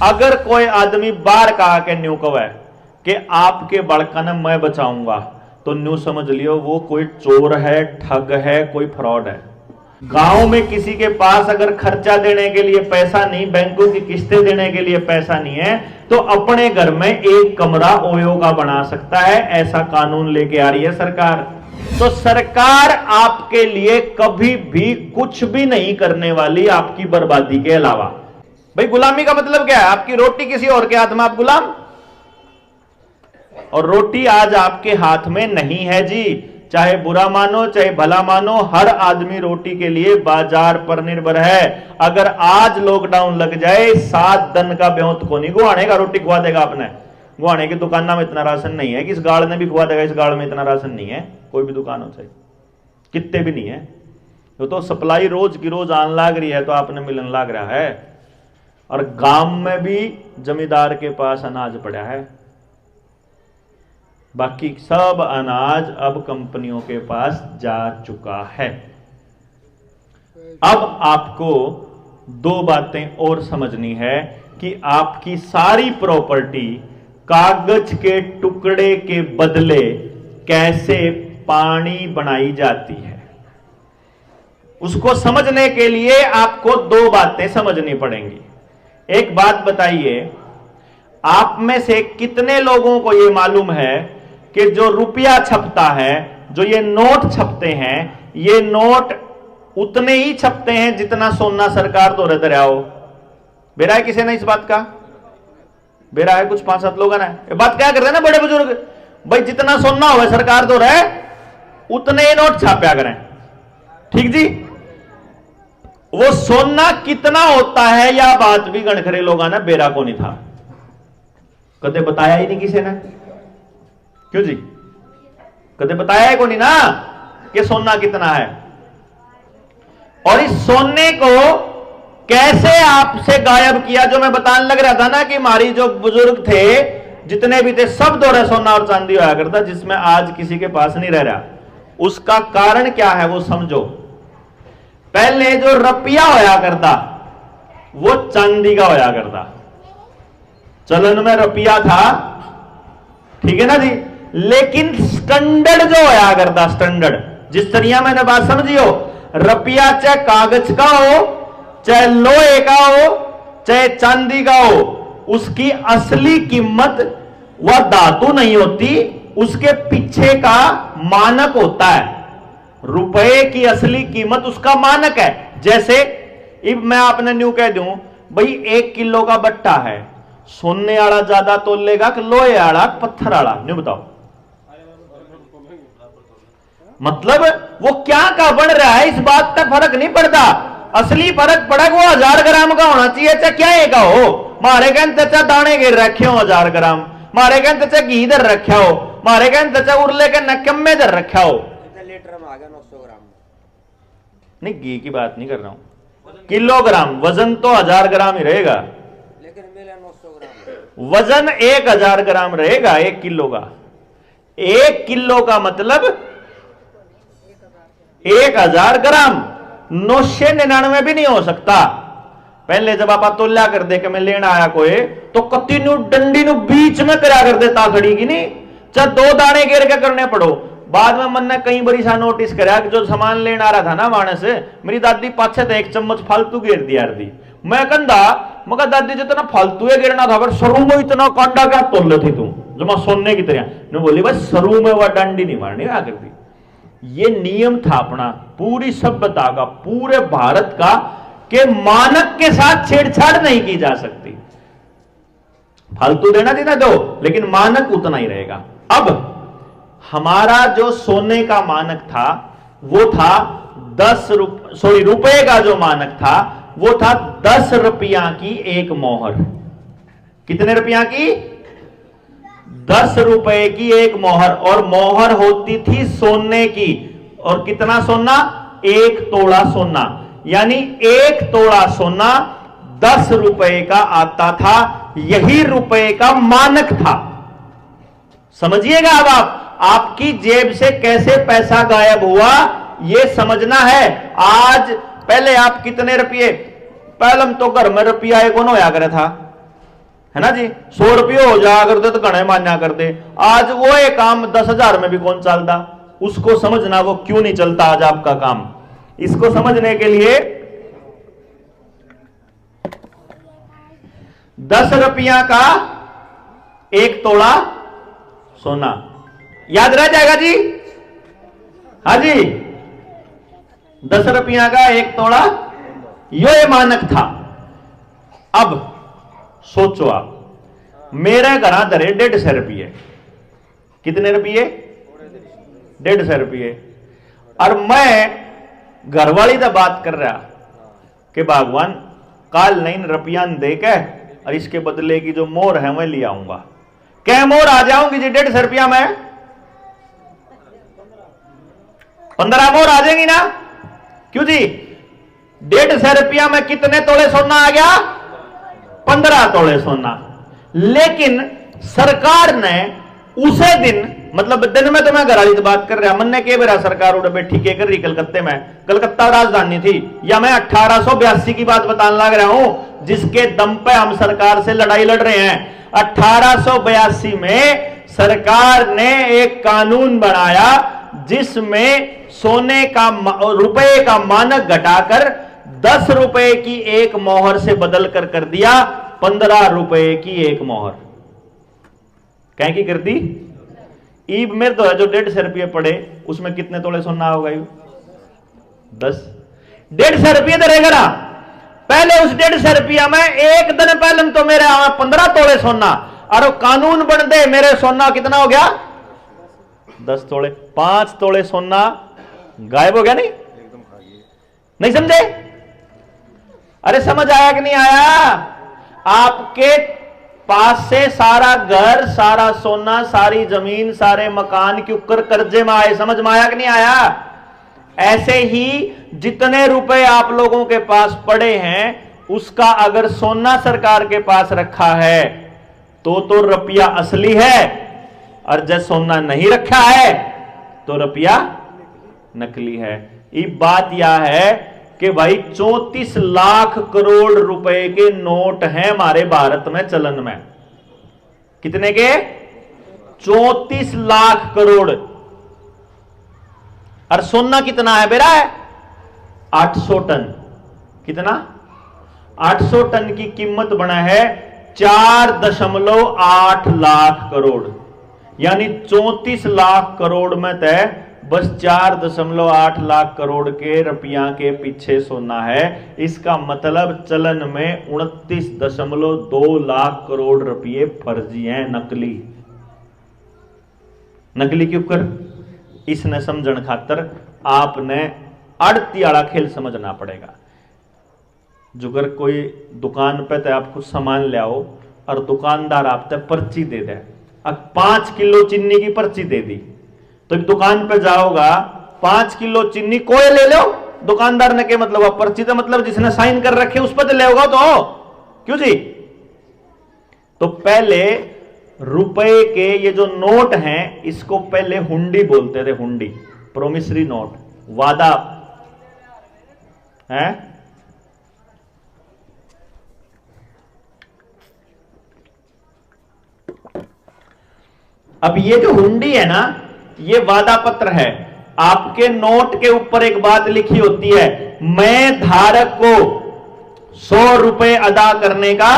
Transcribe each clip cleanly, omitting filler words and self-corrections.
अगर कोई आदमी बाहर का आके न्यू कवे कि आपके बड़का ने मैं बचाऊंगा, तो न्यू समझ लियो वो कोई चोर है, ठग है, कोई फ्रॉड है। गांव में किसी के पास अगर खर्चा देने के लिए पैसा नहीं, बैंकों की किस्तें देने के लिए पैसा नहीं है, तो अपने घर में एक कमरा ओयो का बना सकता है। ऐसा कानून लेके आ रही है सरकार। तो सरकार आपके लिए कभी भी कुछ भी नहीं करने वाली आपकी बर्बादी के अलावा। भाई गुलामी का मतलब क्या है? आपकी रोटी किसी और के हाथ में, आप गुलाम। और रोटी आज आपके हाथ में नहीं है जी, चाहे बुरा मानो चाहे भला मानो, हर आदमी रोटी के लिए बाजार पर निर्भर है। अगर आज लॉकडाउन लग जाए, 7 दिन का ब्योंत को नहीं गुआने का रोटी खुआ देगा आपने। गुआने की दुकान में इतना राशन नहीं है कि इस गाड़ ने भी खुआ देगा, इस गाड़ में इतना राशन नहीं है। कोई भी दुकान हो चाहिए, कितने भी नहीं है। तो सप्लाई रोज की रोज आन लाग रही है, तो आपने मिलन लाग रहा है। और गांव में भी जमींदार के पास अनाज पड़ा है, बाकी सब अनाज अब कंपनियों के पास जा चुका है। अब आपको 2 बातें और समझनी है कि आपकी सारी प्रॉपर्टी कागज के टुकड़े के बदले कैसे पानी बनाई जाती है। उसको समझने के लिए आपको 2 बातें समझनी पड़ेंगी। एक बात बताइए, आप में से कितने लोगों को यह मालूम है कि जो रुपया छपता है, जो ये नोट छपते हैं, ये नोट उतने ही छपते हैं जितना सोना सरकार तो रह दरिया हो? बेरा है किसी ने इस बात का? बेरा है कुछ 5-7 लोग ना। ये बात क्या करते हैं ना बड़े बुजुर्ग, भाई जितना सोना हो सरकार तो रहे उतने ही नोट छाप्या करें। ठीक जी, वो सोना कितना होता है या बात भी गणखरे लोग ना बेरा को नहीं था, कदे बताया ही नहीं किसी ने। क्यों जी? कदे बताया को नहीं ना कि सोना कितना है। और इस सोने को कैसे आपसे गायब किया? जो मैं बताने लग रहा था ना कि हमारी जो बुजुर्ग थे जितने भी थे सब दौरे सोना और चांदी होया करता, जिसमें आज किसी के पास नहीं रह रहा। उसका कारण क्या है वो समझो। पहले जो रुपया होया करता वो चांदी का होया करता, चलन में रुपया था, ठीक है ना जी। लेकिन स्टैंडर्ड जो होया करता, स्टैंडर्ड जिस तरह मैंने बात समझियो, रुपया चाहे कागज का हो, चाहे लोहे का हो, चाहे चांदी का हो, उसकी असली कीमत वह धातु नहीं होती, उसके पीछे का मानक होता है। रुपए की असली कीमत उसका मानक है। जैसे अब मैं आपने न्यू कह दूं भाई 1 किलो का बट्टा है, सोने वाला ज्यादा तोलेगा कि लोहे वाला पत्थर वाला? न्यू बताओ। मतलब वो क्या का बन रहा है इस बात का फर्क नहीं पड़ता। असली फर्क पड़ा वो 1000 ग्राम का होना चाहिए, चाहे क्या का हो। मारे कहते चाहे दाने गिर रखे हो 1000 ग्राम, मारे कहते चाहे घी दर रखा हो, मारे कहते चाहे उरले के नकम्मे दर रखा हो। लीटर में आ गया 900 ग्राम। नहीं, घी की बात नहीं कर रहा हूं, किलोग्राम। वजन तो 1000 ग्राम ही रहेगा, लेकिन मिला 900 ग्राम। वजन 1000 ग्राम रहेगा 1 किलो का। 1 किलो का मतलब 1000 ग्राम। 999 भी नहीं हो सकता। पहले जब आप तोल्या कर दे के मैं लेना आया कोई, तो कत्ती नु डंडी नु बीच में करा कर देता खड़ी की नहीं, चाहे 2 दाने गिर के करने पड़ो। बाद में मन ने कई बड़ी सा नोटिस करा कि जो सामान लेना आ रहा था ना वहां से, मेरी दादी पाछे तो 1 चम्मच फालतू गिर दिया दी। मैं कहता मगर दादी जितना फालतू है गिरना था, पर सरू में इतना कांडा क्या तोल रही तू जो मैं सोने की तरह। ने बोली बस सरू में वह डंडी नहीं मारनी आ करती। ये नियम था अपना पूरी सभ्यता का, पूरे भारत का, के मानक के साथ छेड़छाड़ नहीं की जा सकती। फालतू देना देना दो, लेकिन मानक उतना ही रहेगा। अब हमारा जो सोने का मानक था वो था 10 रुपए का जो मानक था वो था 10 रुपया की एक मोहर। कितने रुपया की? 10 रुपए की एक मोहर। और मोहर होती थी सोने की। और कितना सोना? 1 तोड़ा सोना। यानी 1 तोड़ा सोना 10 रुपए का आता था। यही रुपए का मानक था। समझिएगा। अब आपकी जेब से कैसे पैसा गायब हुआ यह समझना है। आज पहले आप कितने रुपये, पहले तो घर में रुपया एक होया करे था, है ना जी। 100 रुपये हो जाया करते तो घने मान्या करते। आज वो एक काम 10,000 में भी कौन चलता, उसको समझना वो क्यों नहीं चलता आज आपका काम। इसको समझने के लिए 10 रुपया का 1 तोला सोना याद रह जाएगा जी। हाँ जी, 10 रुपया का 1 तोला ये मानक था। अब सोचो आप, मेरे घर धरे 150 रुपये, कितने रुपये? 150 रुपये। और मैं घरवाली से बात कर रहा कि भगवान काल नहीं रुपया दे के और इसके बदले की जो मोर है मैं ले आऊंगा। क्या मोर आ जाऊंगी जी 150 रुपया में? 15 मोर आ जाएंगी ना? क्यों जी? 150 रुपया में कितने तोले सोना आ गया? 15 तोले सोना। लेकिन सरकार ने उसे दिन, मतलब दिन में तो मैं घराली से बात कर रहा, मन ने के बेरा सरकार उड़े बैठी के कर रही कलकत्ते में, कलकत्ता राजधानी थी, या मैं 1882 की बात बताने लग रहा हूं जिसके दम पे हम सरकार से लड़ाई लड़ रहे हैं। 1882 में सरकार ने एक कानून बनाया जिसमें सोने का रुपए का मानक घटाकर 10 रुपए की एक मोहर से बदल कर दिया 15 रुपए की एक मोहर। क्या की कर दी? ईब में तो है जो 150 रुपये पड़े उसमें कितने तोले सोना होगा? 10। 150 रुपये तो रहेगा ना। पहले उस 150 रुपया में एक दिन पहले तो मेरे 15 तोले सोना, और कानून बन दे मेरे सोना कितना हो गया? 10 तोले। 5 तोले सोना गायब हो गया। नहीं समझे? अरे समझ आया कि नहीं आया? आपके पास से सारा घर, सारा सोना, सारी जमीन, सारे मकान के ऊपर कर्जे में आए। समझ में आया कि नहीं आया? ऐसे ही जितने रुपए आप लोगों के पास पड़े हैं उसका अगर सोना सरकार के पास रखा है तो रुपया असली है, और जब सोना नहीं रखा है तो रुपया नकली है। ये बात यह है कि भाई 34 लाख करोड़ रुपए के नोट हैं हमारे भारत में चलन में। कितने के? 34 लाख करोड़। और सोना कितना है बेरा? है 800 टन। कितना? 800 टन की कीमत बना है 4.8 लाख करोड़। यानी 34 लाख करोड़ में तय बस 4.8 लाख करोड़ के रुपया के पीछे सोना है। इसका मतलब चलन में 29.2 लाख करोड़ रुपये फर्जी हैं, नकली। नकली क्यों कर? इसने समझण खातर आपने अड़ती वाला खेल समझना पड़ेगा। जुगर कोई दुकान पे तो आप कुछ सामान ले आओ और दुकानदार आपसे पर्ची दे दे, अब 5 किलो चीनी की पर्ची दे दी, तो दुकान पे जाओगा 5 किलो चीनी कोई ले लो, दुकानदार ने क्या मतलब? पर्ची तो मतलब जिसने साइन कर रखे उस पर तो ले होगा तो। क्यों जी? तो पहले रुपए के ये जो नोट हैं इसको पहले हुंडी बोलते थे। हुंडी, प्रोमिसरी नोट, वादा है। अब ये जो हुंडी है ना, ये वादा पत्र है। आपके नोट के ऊपर एक बात लिखी होती है, मैं धारक को 100 रुपए अदा करने का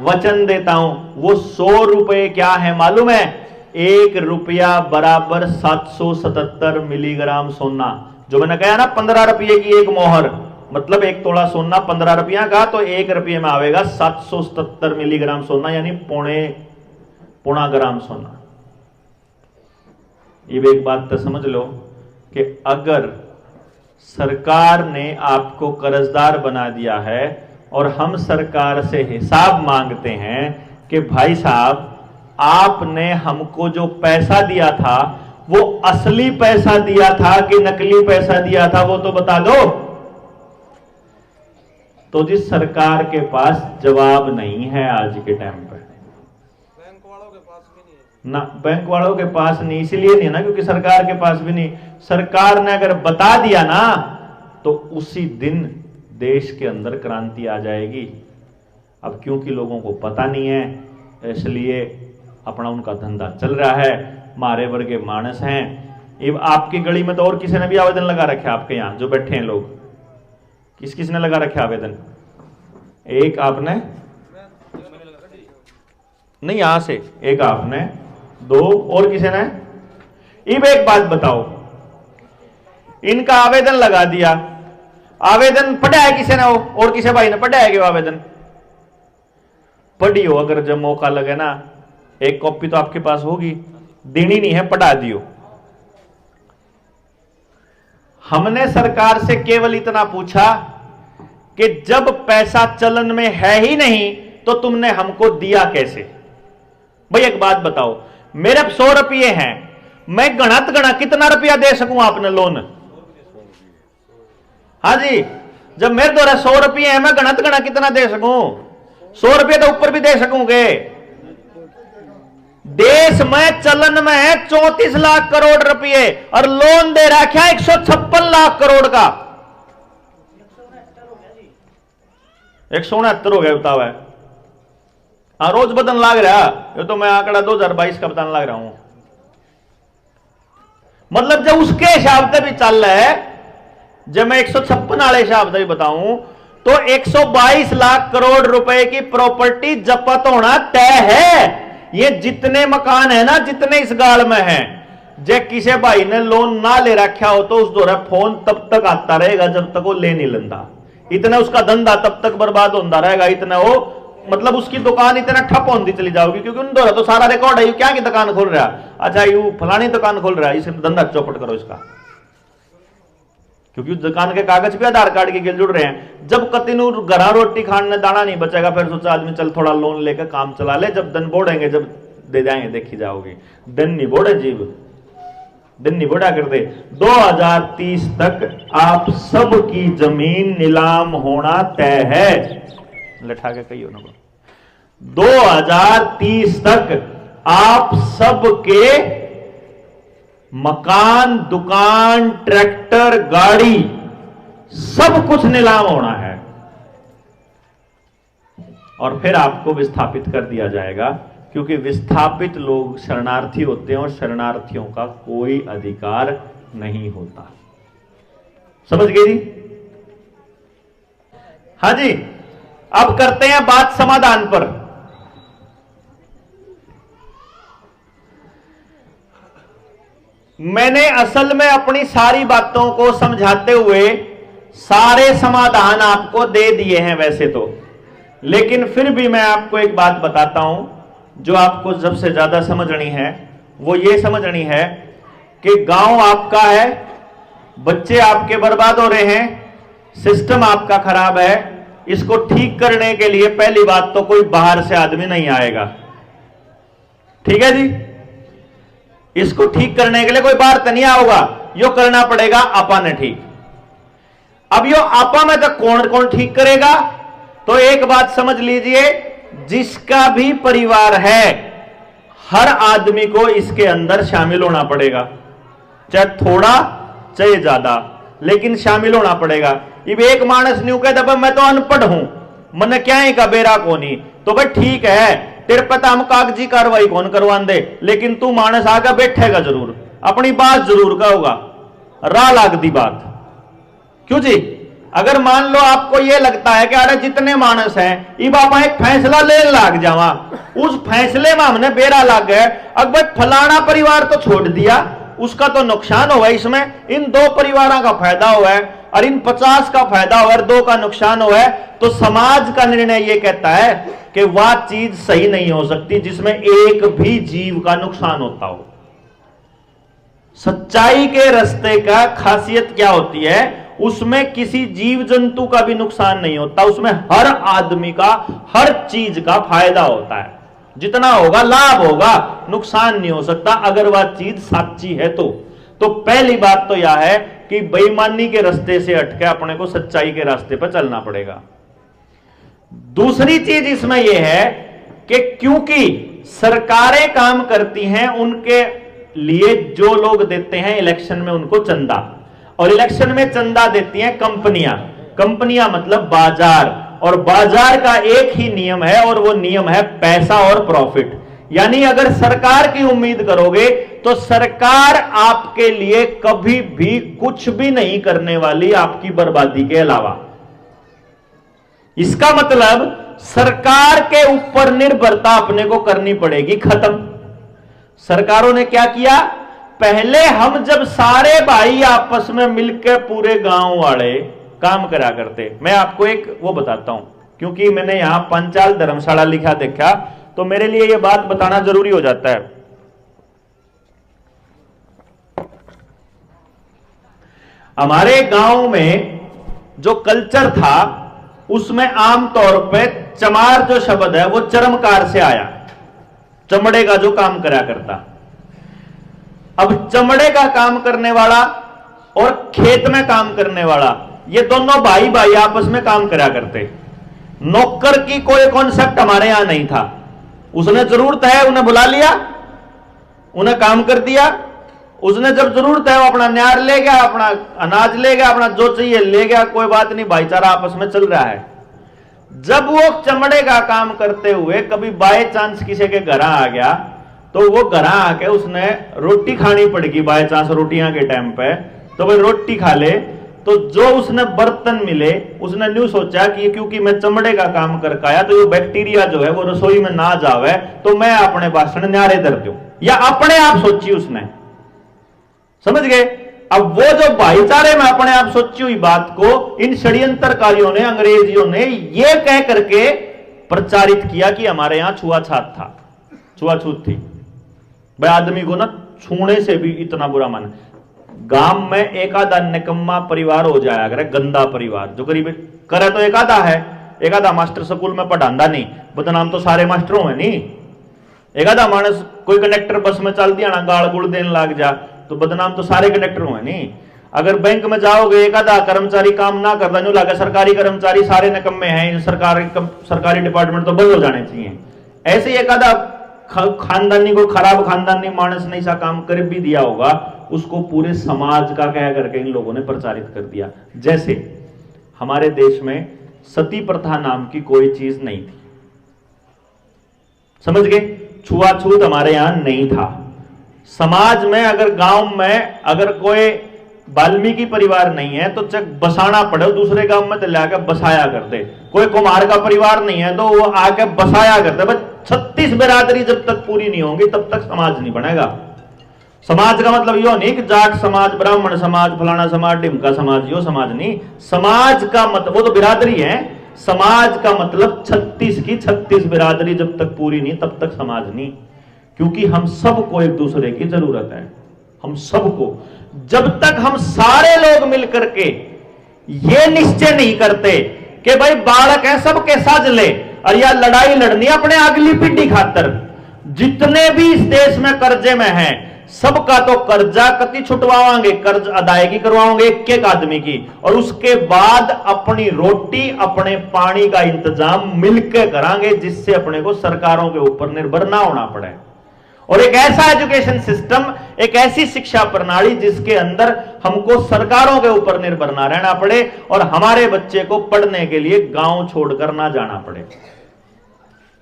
वचन देता हूं। वो 100 रुपए क्या है मालूम है? 1 रुपया बराबर 777 मिलीग्राम सोना। जो मैंने कहा ना 15 रुपये की एक मोहर, मतलब 1 तोला सोना 15 रुपया का, तो 1 रुपये में आवेगा 777 मिलीग्राम सोना, यानी पौना ग्राम सोना। ये भी एक बात तो समझ लो कि अगर सरकार ने आपको कर्जदार बना दिया है और हम सरकार से हिसाब मांगते हैं कि भाई साहब आपने हमको जो पैसा दिया था वो असली पैसा दिया था कि नकली पैसा दिया था, वो तो बता दो। तो जिस सरकार के पास जवाब नहीं है आज के टाइम पर, ना बैंक वालों के पास नहीं, इसलिए नहीं ना क्योंकि सरकार के पास भी नहीं। सरकार ने अगर बता दिया ना तो उसी दिन देश के अंदर क्रांति आ जाएगी। अब क्योंकि लोगों को पता नहीं है इसलिए अपना उनका धंधा चल रहा है। मारे वर्गे मानस हैं। अब आपकी गली में तो और किसी ने भी आवेदन लगा रखे आपके यहां जो बैठे हैं लोग, किस किस ने लगा रखे आवेदन? एक आपने नहीं, यहां से एक आपने, दो और किसी ने। अब एक बात बताओ, इनका आवेदन लगा दिया, आवेदन पढ़ा है किसी ने हो और किसी भाई ने पढ़ा है कि आवेदन पढ़ी हो? अगर जब मौका लगे ना, एक कॉपी तो आपके पास होगी, देनी नहीं है, पढ़ा दियो। हमने सरकार से केवल इतना पूछा कि जब पैसा चलन में है ही नहीं तो तुमने हमको दिया कैसे? भाई एक बात बताओ, मेरे 100 रुपये हैं, मैं गणा कितना रुपया दे सकूं आपने लोन? हाँ जी, जब मेरे द्वारा 100 रुपये है, मैं गणा कितना दे सकूं? 100 रुपये तो ऊपर भी दे सकूंगे। देश में चलन में है 34 लाख करोड़ रुपए और लोन दे रखा है 156 लाख करोड़ का। 169 हो गया बतावा है। हाँ, रोज बदन लाग रहा, ये तो मैं आंकड़ा 2022 का बताने लग रहा हूं। मतलब जब उसके हिसाब से भी चल रहा है, जब मैं 156 वाले हिसाब से भी बताऊं तो 122 लाख करोड़ रुपए की प्रॉपर्टी जब्त होना तय है। ये जितने मकान है ना, जितने इस गाल में हैं, जे किसी भाई ने लोन ना ले रखा हो तो उस दौरा फोन तब तक आता रहेगा जब तक वो ले नहीं लेंदा। इतना उसका धंधा तब तक बर्बाद होता रहेगा, इतना वो मतलब उसकी दुकान इतना ठप होती चली जाओगी, क्योंकि उन दौरा तो सारा रिकॉर्ड है, यू क्या की दुकान खोल रहा है, अच्छा यू फलानी दुकान खोल रहा है, इसे धंधा चौपट करो इसका, क्योंकि उस दुकान के कागज भी आधार कार्ड के गिल जुड़ रहे हैं। जब कतिनूर घरा रोटी खाने दाना नहीं बचेगा, फिर सोचा आदमी चल थोड़ा लोन लेकर काम चला ले, जब दिन बोड़ेंगे जब दे जाएंगे देखी जाओगी। दिन नहीं बोड़े जीव, दिन नहीं बोड़ा करते। 2030 तक आप सबकी जमीन नीलाम होना तय है। लठा के कही हो ना, 2030 तक आप सबके मकान, दुकान, ट्रैक्टर, गाड़ी सब कुछ नीलाम होना है और फिर आपको विस्थापित कर दिया जाएगा, क्योंकि विस्थापित लोग शरणार्थी होते हैं और शरणार्थियों का कोई अधिकार नहीं होता। समझ गए जी? हाँ जी, अब करते हैं बात समाधान पर। मैंने असल में अपनी सारी बातों को समझाते हुए सारे समाधान आपको दे दिए हैं वैसे तो, लेकिन फिर भी मैं आपको एक बात बताता हूं जो आपको सबसे ज्यादा समझनी है। वो ये समझनी है कि गांव आपका है, बच्चे आपके बर्बाद हो रहे हैं, सिस्टम आपका खराब है, इसको ठीक करने के लिए पहली बात तो कोई बाहर से आदमी नहीं आएगा। ठीक है जी? इसको ठीक करने के लिए कोई बाहर तो नहीं आऊगा, यो करना पड़ेगा आपा ने ठीक। अब यो आपा में तो कौन कौन ठीक करेगा? तो एक बात समझ लीजिए, जिसका भी परिवार है हर आदमी को इसके अंदर शामिल होना पड़ेगा, चाहे थोड़ा चाहे ज्यादा, लेकिन शामिल होना पड़ेगा। अब एक मानस न्यू कहता मैं तो अनपढ़ हूं, मन क्या ही का बेरा कोनी, तो भाई ठीक है, तेरे पता हम कागजी कार्रवाई कौन करवान दे, लेकिन तू मानस आकर बैठेगा जरूर, अपनी बात जरूर कहोगा, राह लाग दी बात। क्यों जी? अगर मान लो आपको यह लगता है कि अरे जितने मानस हैं इब आप एक फैसला ले लाग जावा, उस फैसले में हमने बेरा लाग गए, अब भाई फलाना परिवार तो छोड़ दिया, उसका तो नुकसान हुआ, इसमें इन 2 परिवारों का फायदा हुआ है और इन 50 का फायदा हुआ है, 2 का नुकसान हुआ है, तो समाज का निर्णय यह कहता है कि वह चीज सही नहीं हो सकती जिसमें एक भी जीव का नुकसान होता हो। सच्चाई के रास्ते का खासियत क्या होती है? उसमें किसी जीव जंतु का भी नुकसान नहीं होता, उसमें हर आदमी का हर चीज का फायदा होता है, जितना होगा लाभ होगा, नुकसान नहीं हो सकता अगर वह चीज सच्ची है तो पहली बात तो यह है कि बेईमानी के रास्ते से हटके अपने को सच्चाई के रास्ते पर चलना पड़ेगा। दूसरी चीज इसमें यह है कि क्योंकि सरकारें काम करती हैं, उनके लिए जो लोग देते हैं इलेक्शन में उनको चंदा, और इलेक्शन में चंदा देती हैं कंपनियां। कंपनियां मतलब बाजार, और बाजार का एक ही नियम है और वो नियम है पैसा और प्रॉफिट। यानी अगर सरकार की उम्मीद करोगे तो सरकार आपके लिए कभी भी कुछ भी नहीं करने वाली आपकी बर्बादी के अलावा। इसका मतलब सरकार के ऊपर निर्भरता अपने को करनी पड़ेगी खत्म। सरकारों ने क्या किया, पहले हम जब सारे भाई आपस में मिलकर पूरे गांव वाले काम करा करते। मैं आपको एक वो बताता हूं, क्योंकि मैंने यहां पंचाल धर्मशाला लिखा देखा तो मेरे लिए यह बात बताना जरूरी हो जाता है। हमारे गांव में जो कल्चर था उसमें आमतौर पे चमार जो शब्द है वो चरमकार से आया, चमड़े का जो काम करा करता। अब चमड़े का काम करने वाला और खेत में काम करने वाला, ये दोनों भाई भाई आपस में काम करा करते। नौकर की कोई कॉन्सेप्ट हमारे यहां नहीं था। उसने जरूरत है उन्हें बुला लिया, उन्हें काम कर दिया। उसने जब जरूरत है वो अपना न्यार ले गया, अपना अनाज ले गया, अपना जो चाहिए ले गया, कोई बात नहीं, भाईचारा आपस में चल रहा है। जब वो चमड़े का काम करते हुए कभी बाय चांस किसी के घर आ गया तो वो घर आके उसने रोटी खानी पड़ेगी, बाय चांस रोटियां के टाइम पे, तो भाई रोटी खा ले। तो जो उसने बर्तन मिले उसने न्यू सोचा कि क्योंकि मैं चमड़े का काम करके आया तो ये बैक्टीरिया जो है वो रसोई में ना जावे, तो मैं अपने भाषण न्यारे धर दूं, या अपने आप सोची उसने। समझ गए? अब वो जो भाईचारे में अपने आप सोची हुई बात को इन षड्यंत्रकारियों ने, अंग्रेजियों ने ये कह करके प्रचारित किया कि हमारे यहां छुआछूत था, छुआछूत थी। भाई आदमी को ना छूने से भी इतना बुरा मन। गांव में एक आधा निकम्मा परिवार हो जाया करे, गंदा परिवार जो करीब करे तो एक आधा है, एक आधा मास्टर स्कूल में पढ़ांदा नहीं, बदनाम तो सारे मास्टरों है नहीं। एक आधा मानस कोई कंडक्टर बस में चल दिया ना गाल गुड़ देने लग जा तो बदनाम तो सारे कंडक्टरों है नहीं। अगर बैंक में जाओगे एक आधा कर्मचारी काम ना करता, न्यू लगा सरकारी कर्मचारी सारे निकम्मे हैं, सरकारी डिपार्टमेंट तो बंद हो जाने चाहिए। ऐसे एक आधा खानदानी को खराब खानदानी मानस ने ऐसा काम कर भी दिया होगा, उसको पूरे समाज का कह करके इन लोगों ने प्रचारित कर दिया। जैसे हमारे देश में सती प्रथा नाम की कोई चीज नहीं थी, समझ गए? छुआछूत हमारे यहां नहीं था। समाज में अगर गांव में अगर कोई वाल्मीकि परिवार नहीं है तो चक बसाना पड़े, दूसरे गांव में तो लाके बसाया करते। कोई कुमार का परिवार नहीं है तो वो आके बसाया करते। बस 36 बिरादरी जब तक पूरी नहीं होंगी तब तक समाज नहीं बनेगा। समाज का मतलब यो नहीं कि जाट समाज, ब्राह्मण समाज, फलाना समाज, ढिमका समाज, यो समाज नहीं। समाज का मतलब वो तो बिरादरी है। समाज का मतलब 36 की 36 बिरादरी जब तक पूरी नहीं तब तक समाज नहीं। क्योंकि हम सबको एक दूसरे की जरूरत है, हम सबको। जब तक हम सारे लोग मिलकर के ये निश्चय नहीं करते कि भाई बालक है सबके साज ले और या लड़ाई लड़नी अपने अगली पीढ़ी खातर, जितने भी इस देश में कर्जे में हैं सबका तो कर्जा कति छुटवाएंगे, कर्ज अदायगी करवाओगे एक एक आदमी की, और उसके बाद अपनी रोटी अपने पानी का इंतजाम मिलकर करांगे, जिससे अपने को सरकारों के ऊपर निर्भर ना होना पड़े। और एक ऐसा एजुकेशन सिस्टम, एक ऐसी शिक्षा प्रणाली जिसके अंदर हमको सरकारों के ऊपर निर्भर ना रहना पड़े और हमारे बच्चे को पढ़ने के लिए गांव छोड़कर ना जाना पड़े।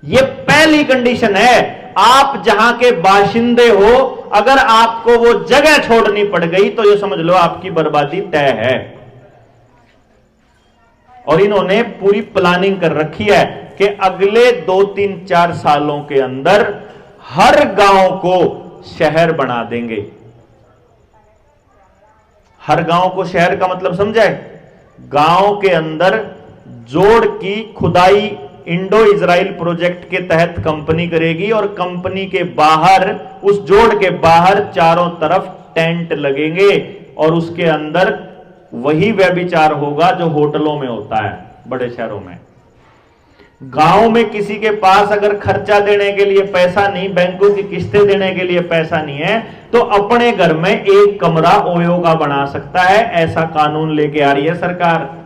यह पहली कंडीशन है। आप जहां के बाशिंदे हो, अगर आपको वो जगह छोड़नी पड़ गई तो ये समझ लो आपकी बर्बादी तय है। और इन्होंने पूरी प्लानिंग कर रखी है कि अगले 2, 3, 4 सालों के अंदर हर गांव को शहर बना देंगे। हर गांव को शहर का मतलब समझे? गांव के अंदर जोड़ की खुदाई इंडो इजराइल प्रोजेक्ट के तहत कंपनी करेगी और कंपनी के बाहर, उस जोड़ के बाहर चारों तरफ टेंट लगेंगे और उसके अंदर वही व्यभिचार होगा जो होटलों में होता है बड़े शहरों में। गांव में किसी के पास अगर खर्चा देने के लिए पैसा नहीं, बैंकों की किस्तें देने के लिए पैसा नहीं है, तो अपने घर में एक कमरा ओयो का बना सकता है। ऐसा कानून लेके आ रही है सरकार।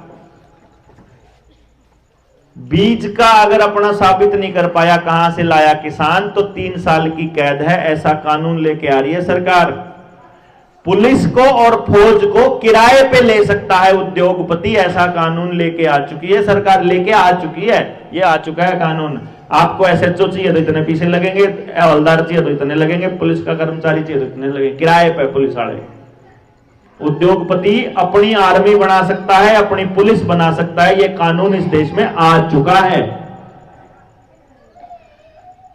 बीज का अगर अपना साबित नहीं कर पाया कहां से लाया किसान तो 3 साल की कैद है, ऐसा कानून लेके आ रही है सरकार। पुलिस को और फौज को किराए पे ले सकता है उद्योगपति। ऐसा कानून लेके आ चुकी है सरकार, लेके आ चुकी है, ये आ चुका है कानून। आपको एसएचओ चाहिए तो इतने पैसे लगेंगे, हवलदार चाहिए तो इतने लगेंगे, पुलिस का कर्मचारी चाहिए तो इतने लगेंगे, किराए पे पुलिस वाले। उद्योगपति अपनी आर्मी बना सकता है, अपनी पुलिस बना सकता है, यह कानून इस देश में आ चुका है।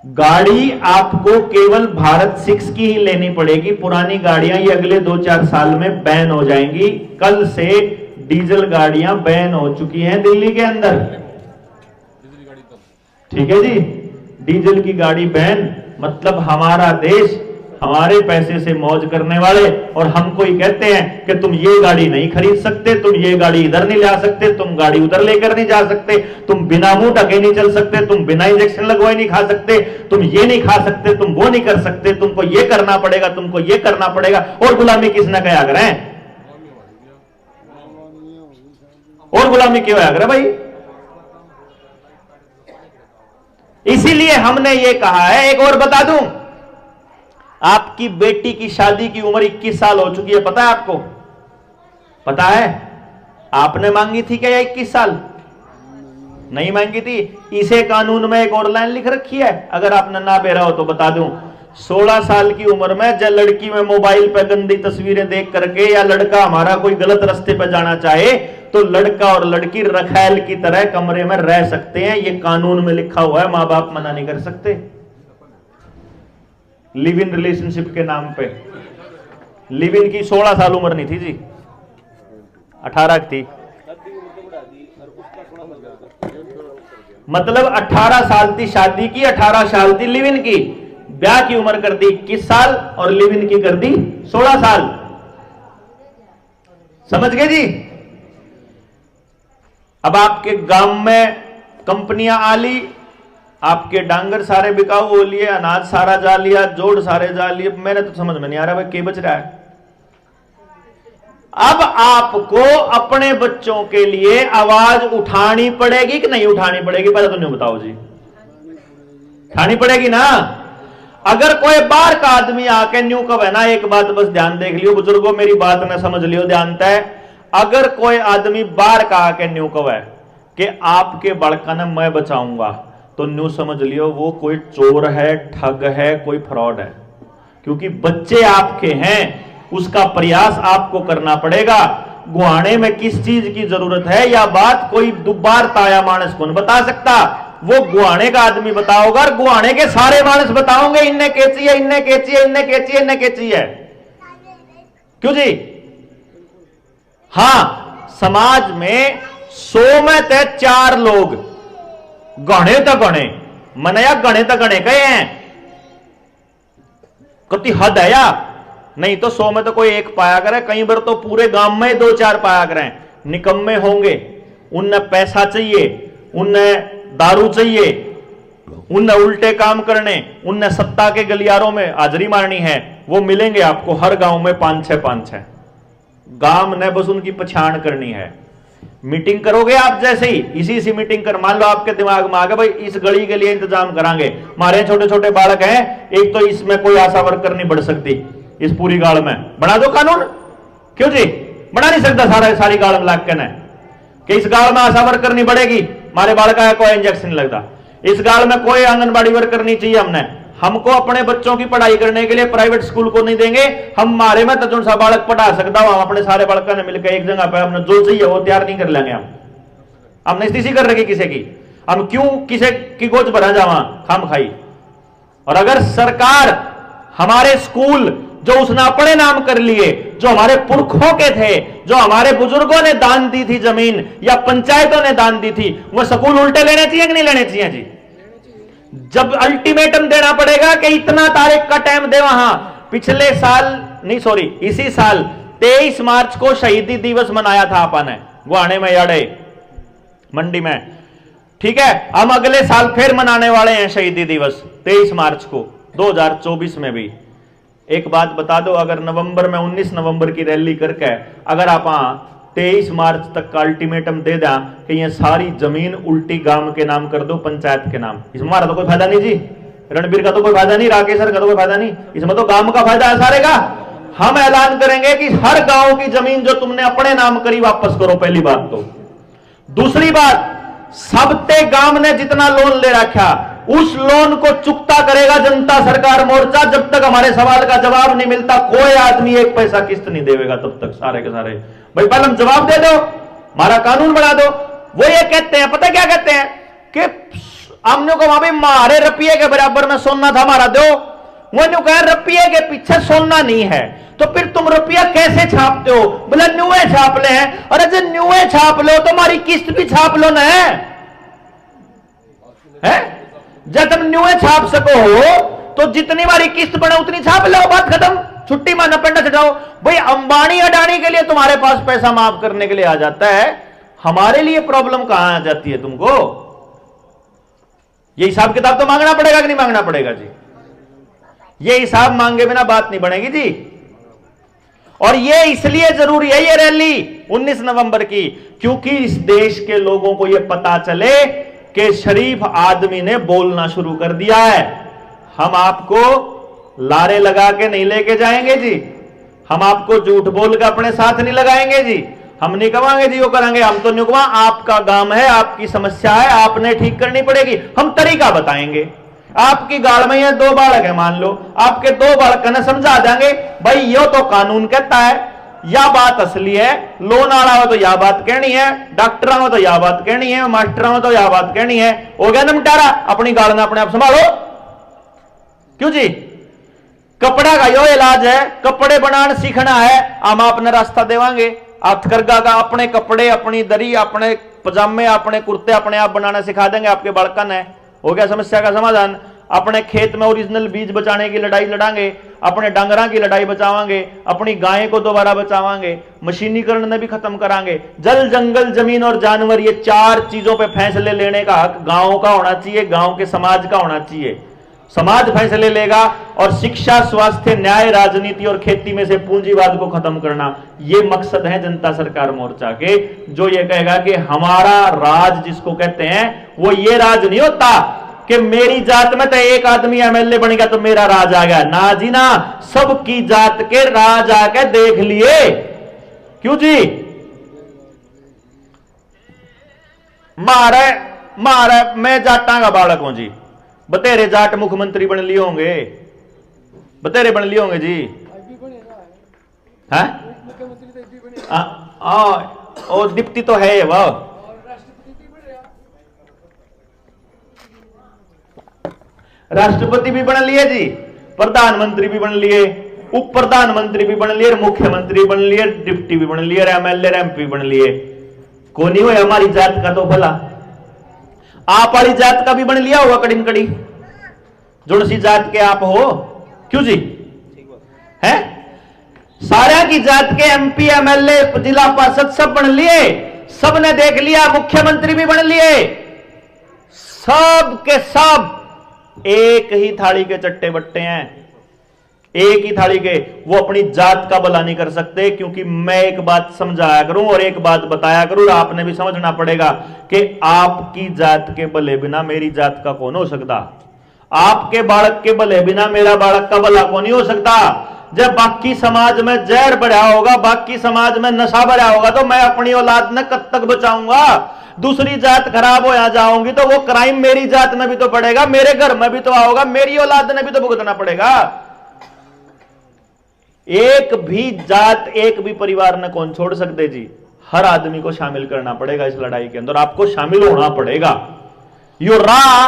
गाड़ी आपको केवल भारत 6 की ही लेनी पड़ेगी, पुरानी गाड़ियां ये अगले 2-4 साल में बैन हो जाएंगी। कल से डीजल गाड़ियां बैन हो चुकी हैं दिल्ली के अंदर, ठीक है जी। डीजल की गाड़ी बैन, मतलब हमारा देश हमारे पैसे से मौज करने वाले, और हमको ही कहते हैं कि तुम ये गाड़ी नहीं खरीद सकते, तुम ये गाड़ी इधर नहीं ला सकते, तुम गाड़ी उधर लेकर नहीं जा सकते, तुम बिना मुंह ढके नहीं चल सकते, तुम बिना इंजेक्शन लगवाए नहीं खा सकते, तुम ये नहीं खा सकते, तुम वो नहीं कर सकते, तुमको ये करना पड़ेगा, तुमको ये करना पड़ेगा। और गुलामी किसने कहा कर रहे हैं? और गुलामी क्यों है भाई? इसीलिए हमने ये कहा है। एक और बता दूं, आपकी बेटी की शादी की उम्र 21 साल हो चुकी है, पता है आपको? पता है? आपने मांगी थी क्या 21 साल? नहीं मांगी थी। इसे कानून में एक और लाइन लिख रखी है, अगर आपने ना बेरा हो तो बता दूं। 16 साल की उम्र में जब लड़की में मोबाइल पे गंदी तस्वीरें देख करके, या लड़का हमारा कोई गलत रास्ते पे जाना चाहे, तो लड़का और लड़की रखैल की तरह कमरे में रह सकते हैं। ये कानून में लिखा हुआ है, मां बाप मना नहीं कर सकते। लिव इन रिलेशनशिप के नाम पे। लिव इन की 16 साल उम्र नहीं थी जी, 18 थी। मतलब 18 साल थी शादी की, 18 साल थी लिव इन की। ब्याह की उम्र कर दी 21 साल और लिव इन की कर दी 16 साल। समझ गए जी? अब आपके गांव में कंपनियां आ ली, आपके डांगर सारे बिकाऊ हो लिए, अनाज सारा जा लिया, जोड़ सारे जा लिए। मैंने तो समझ में नहीं आ रहा भाई क्या बच रहा है। अब आपको अपने बच्चों के लिए आवाज उठानी पड़ेगी कि नहीं उठानी पड़ेगी? पहले तो नहीं बताओ जी। उठानी पड़ेगी ना। अगर कोई बाहर का आदमी आके न्यू कब है ना, एक बात बस ध्यान देख लियो बुजुर्गों, मेरी बात में समझ लियो ध्यान है। अगर कोई आदमी बाहर का आके न्यू कब है कि आपके बड़का ने मैं बचाऊंगा, तो न्यू समझ लियो वो कोई चोर है, ठग है, कोई फ्रॉड है। क्योंकि बच्चे आपके हैं, उसका प्रयास आपको करना पड़ेगा। गुहाने में किस चीज की जरूरत है, या बात कोई दुबार ताया मानस कौन बता सकता? वो गुहाने का आदमी बताओगा, और गुहाने के सारे मानस बताओगे इन्ने केची है, इन्ने केची है, इन्ने केची है, इन्ने केची है। क्यों जी? हां, समाज में 100 में से 4 लोग गणे तो गणे, मनया गणे तो गणे कहे हैं, कति हद है या नहीं? तो 100 में तो कोई एक पाया करे, कई बार तो पूरे गांव में 2-4 पाया करें। निकम्मे होंगे, उन्हें पैसा चाहिए, उन्हें दारू चाहिए, उन्हें उल्टे काम करने, उन्हें सत्ता के गलियारों में हाजिरी मारनी है। वो मिलेंगे आपको हर गांव में 5-6 गांव ने बस उनकी पहचान करनी है। मीटिंग करोगे आप जैसे ही, इसी मीटिंग कर, मान लो आपके दिमाग में आ गया भाई इस गली के लिए इंतजाम करांगे, हमारे छोटे छोटे बालक हैं, एक तो इसमें कोई आशा वर्कर नहीं बढ़ सकती, इस पूरी गाड़ में बना दो कानून। क्यों जी? बना नहीं सकता सारी गाड़ में लाग के न कि इस गाड़ में आशा वर्कर नहीं बढ़ेगी, हमारे बालक का कोई इंजेक्शन नहीं लगता, इस गाड़ में कोई आंगनबाड़ी वर्कर नहीं चाहिए। हमको अपने बच्चों की पढ़ाई करने के लिए प्राइवेट स्कूल को नहीं देंगे। हम मारे में तो जो सा बालक पढ़ा सकता हो, हम अपने सारे बालकों ने मिलकर एक जगह पे हमने जो चाहिए वो तैयार नहीं कर लेंगे। हम नहीं स्थिति कर रहे किसी की, हम क्यों किसी की गोद भरा जावा खाम खाई। और अगर सरकार हमारे स्कूल जो उसने अपने नाम कर लिए, जो हमारे पुरखों के थे, जो हमारे बुजुर्गों ने दान दी थी जमीन, या पंचायतों ने दान दी थी, वो स्कूल उल्टे लेने चाहिए कि नहीं लेने चाहिए जी? जब अल्टीमेटम देना पड़ेगा कि इतना तारीख का टाइम दे। वहां पिछले साल नहीं, सॉरी इसी साल 23 मार्च को शहीदी दिवस मनाया था अपन ने गुहाने में, याडे मंडी में, ठीक है। हम अगले साल फिर मनाने वाले हैं शहीदी दिवस 23 मार्च को 2024 में भी। एक बात बता दो, अगर नवंबर में 19 नवंबर की रैली करके अगर आप 23 मार्च तक का अल्टीमेटम दे दें कि ये सारी जमीन उल्टी गांव के नाम कर दो, पंचायत के नाम, इसमें हमारा तो कोई फायदा नहीं जी। रणबीर का तो कोई फायदा नहीं, राकेश सर का तो कोई फायदा नहीं, इसमें तो गांव का फायदा है सारे का। हम ऐलान करेंगे कि हर गांव की जमीन जो तुमने अपने नाम करी वापस करो, पहली बात तो। दूसरी बात, सबते गांव ने जितना लोन ले रखा उस लोन को चुकता करेगा जनता सरकार मोर्चा। जब तक हमारे सवाल का जवाब नहीं मिलता कोई आदमी एक पैसा किस्त नहीं देगा तब तक, सारे के सारे। भाई पहले हम जवाब दे दो, हमारा कानून बना दो। वो ये कहते हैं, पता क्या कहते हैं कि हमने को वहां भी मारे रुपये के बराबर में सोना था हमारा दो। वो न्यू कह रुपये के पीछे सोना नहीं है, तो फिर तुम रुपया कैसे छापते हो? बोले न्यूए छाप ले हैं। अरे जो न्यूए छाप लो तो हमारी किस्त भी छाप लो ना, है? जब तुम न्यूए छाप सको हो तो जितनी बारी किस्त बने उतनी छाप लो, बात खत्म, छुट्टी माना पेंडा चढ़ाओ। भाई अंबानी अडानी के लिए तुम्हारे पास पैसा माफ करने के लिए आ जाता है, हमारे लिए प्रॉब्लम कहां आ जाती है तुमको? ये हिसाब किताब तो मांगना पड़ेगा कि नहीं मांगना पड़ेगा जी? ये हिसाब मांगे बिना बात नहीं बनेगी जी। और ये इसलिए जरूरी है ये रैली 19 नवंबर की, क्योंकि इस देश के लोगों को ये पता चले कि शरीफ आदमी ने बोलना शुरू कर दिया है। हम आपको लारे लगा के नहीं लेके जाएंगे जी, हम आपको झूठ बोल के अपने साथ नहीं लगाएंगे जी। हम नहीं कमाएंगे जी वो करेंगे, हम तो नहीं कमा, आपका काम है, आपकी समस्या है, आपने ठीक करनी पड़ेगी। हम तरीका बताएंगे। आपकी गाड़ में ये 2 बालक है, मान लो आपके 2 बालक ने समझा देंगे भाई यो तो कानून कहता है, या बात असली है, लोन आ रहा हो तो यह बात कहनी है, डॉक्टर हो तो यह बात कहनी है, मास्टर हो तो यह बात कहनी है। हो गया ना निपटारा, अपनी गाड़ में अपने आप संभालो। क्यों जी? कपड़ा का यो इलाज है, कपड़े बनाना सीखना है, हम अपने रास्ता देवांगे। हथकरघा का अपने कपड़े, अपनी दरी, अपने पजामे, अपने कुर्ते अपने आप बनाना सिखा देंगे आपके बालकन है। हो गया समस्या का समाधान। अपने खेत में ओरिजिनल बीज बचाने की लड़ाई लड़ांगे, अपने डांगरा की लड़ाई बचावांगे, अपनी गायें को दोबारा बचावांगे, मशीनीकरण ने भी खत्म करांगे। जल जंगल जमीन और जानवर, ये 4 चीजों पे फैसले लेने का हक गांव का होना चाहिए, गांव के समाज का होना चाहिए। समाज फैसले लेगा। और शिक्षा, स्वास्थ्य, न्याय, राजनीति और खेती में से पूंजीवाद को खत्म करना, ये मकसद है जनता सरकार मोर्चा के। जो ये कहेगा कि हमारा राज जिसको कहते हैं वो ये राज नहीं होता कि मेरी जात में तो एक आदमी एमएलए बन गया तो मेरा राज आ गया, ना जी ना, सबकी जात के राज आके देख लिए। क्यों जी? मारे मैं जाटा का बालक हूं जी, बतेरे जाट मुख्यमंत्री बन लिए होंगे, बतेरे बन लिए होंगे जी, है? और डिप्टी तो है वह, राष्ट्रपति भी बन लिए जी, प्रधानमंत्री भी बन लिए, उप प्रधानमंत्री भी बन लिए, मुख्यमंत्री बन लिए, डिप्टी भी बन लिए, एमएलए एमपी बन लिए। को नहीं हुआ हमारी जात का तो भला, आप वाली जात का भी बन लिया होगा कड़ी कड़ी, जुड़ सी जात के आप हो। क्यों जी? है सारा की जात के एमपी एमएलए जिला पार्षद सब बन लिए, सबने देख लिया, मुख्यमंत्री भी बन लिए। सब के सब एक ही थाली के चट्टे बट्टे हैं, एक ही थाली के। वो अपनी जात का भला नहीं कर सकते, क्योंकि मैं एक बात समझाया करूं और एक बात बताया करूं, आपने भी समझना पड़ेगा कि आपकी जात के भले बिना मेरी जात का कौन हो सकता, आपके बालक के भले बिना मेरा बालक का भला कौन नहीं हो सकता। जब बाकी समाज में जहर बढ़ा होगा, बाकी समाज में नशा बढ़ा होगा, तो मैं अपनी औलाद ने कब तक बचाऊंगा? दूसरी जात खराब हो जाऊंगी तो वो क्राइम मेरी जात में भी तो पड़ेगा, मेरे घर में भी तो आओगा, मेरी औलाद ने भी तो भुगतना पड़ेगा। एक भी जात, एक भी परिवार ने कौन छोड़ सकते जी? हर आदमी को शामिल करना पड़ेगा इस लड़ाई के अंदर, आपको शामिल होना पड़ेगा। यो राह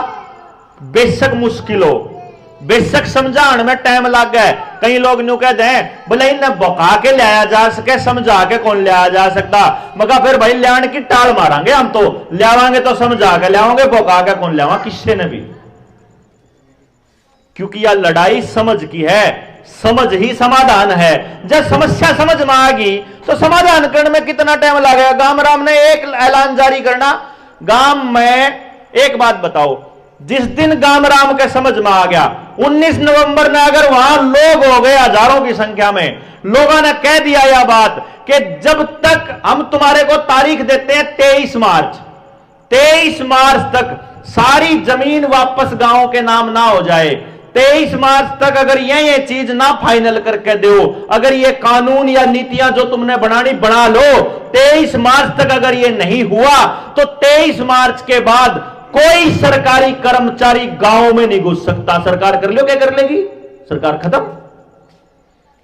बेशक मुश्किल हो, बेशक समझाने में टाइम लग गया। कई लोग न्यू कहते हैं बोले इन्हें बका के लाया जा सके, समझा के कौन लाया जा सकता। मगर फिर भाई लियान की टाल मारांगे हम, तो लियावांगे तो समझा के लियाओगे, बका के कौन लियावा किससे ने भी। क्योंकि यह लड़ाई समझ की है, समझ ही समाधान है। जब समस्या समझ में आ गई तो समाधान करने में कितना टाइम लगेगा? गांव राम ने एक ऐलान जारी करना, गांव में एक बात बताओ, जिस दिन गांव राम के समझ में आ गया 19 नवंबर में, अगर वहां लोग हो गए हजारों की संख्या में, लोगों ने कह दिया यह बात कि जब तक हम तुम्हारे को तारीख देते हैं 23 मार्च तक सारी जमीन वापस गांव के नाम ना हो जाए, 23 मार्च तक अगर ये चीज ना फाइनल करके दो, अगर ये कानून या नीतियां जो तुमने बनानी बना लो, 23 मार्च तक अगर ये नहीं हुआ तो 23 मार्च के बाद कोई सरकारी कर्मचारी गांव में नहीं घुस सकता। सरकार कर लो, क्या कर लेगी? सरकार खत्म।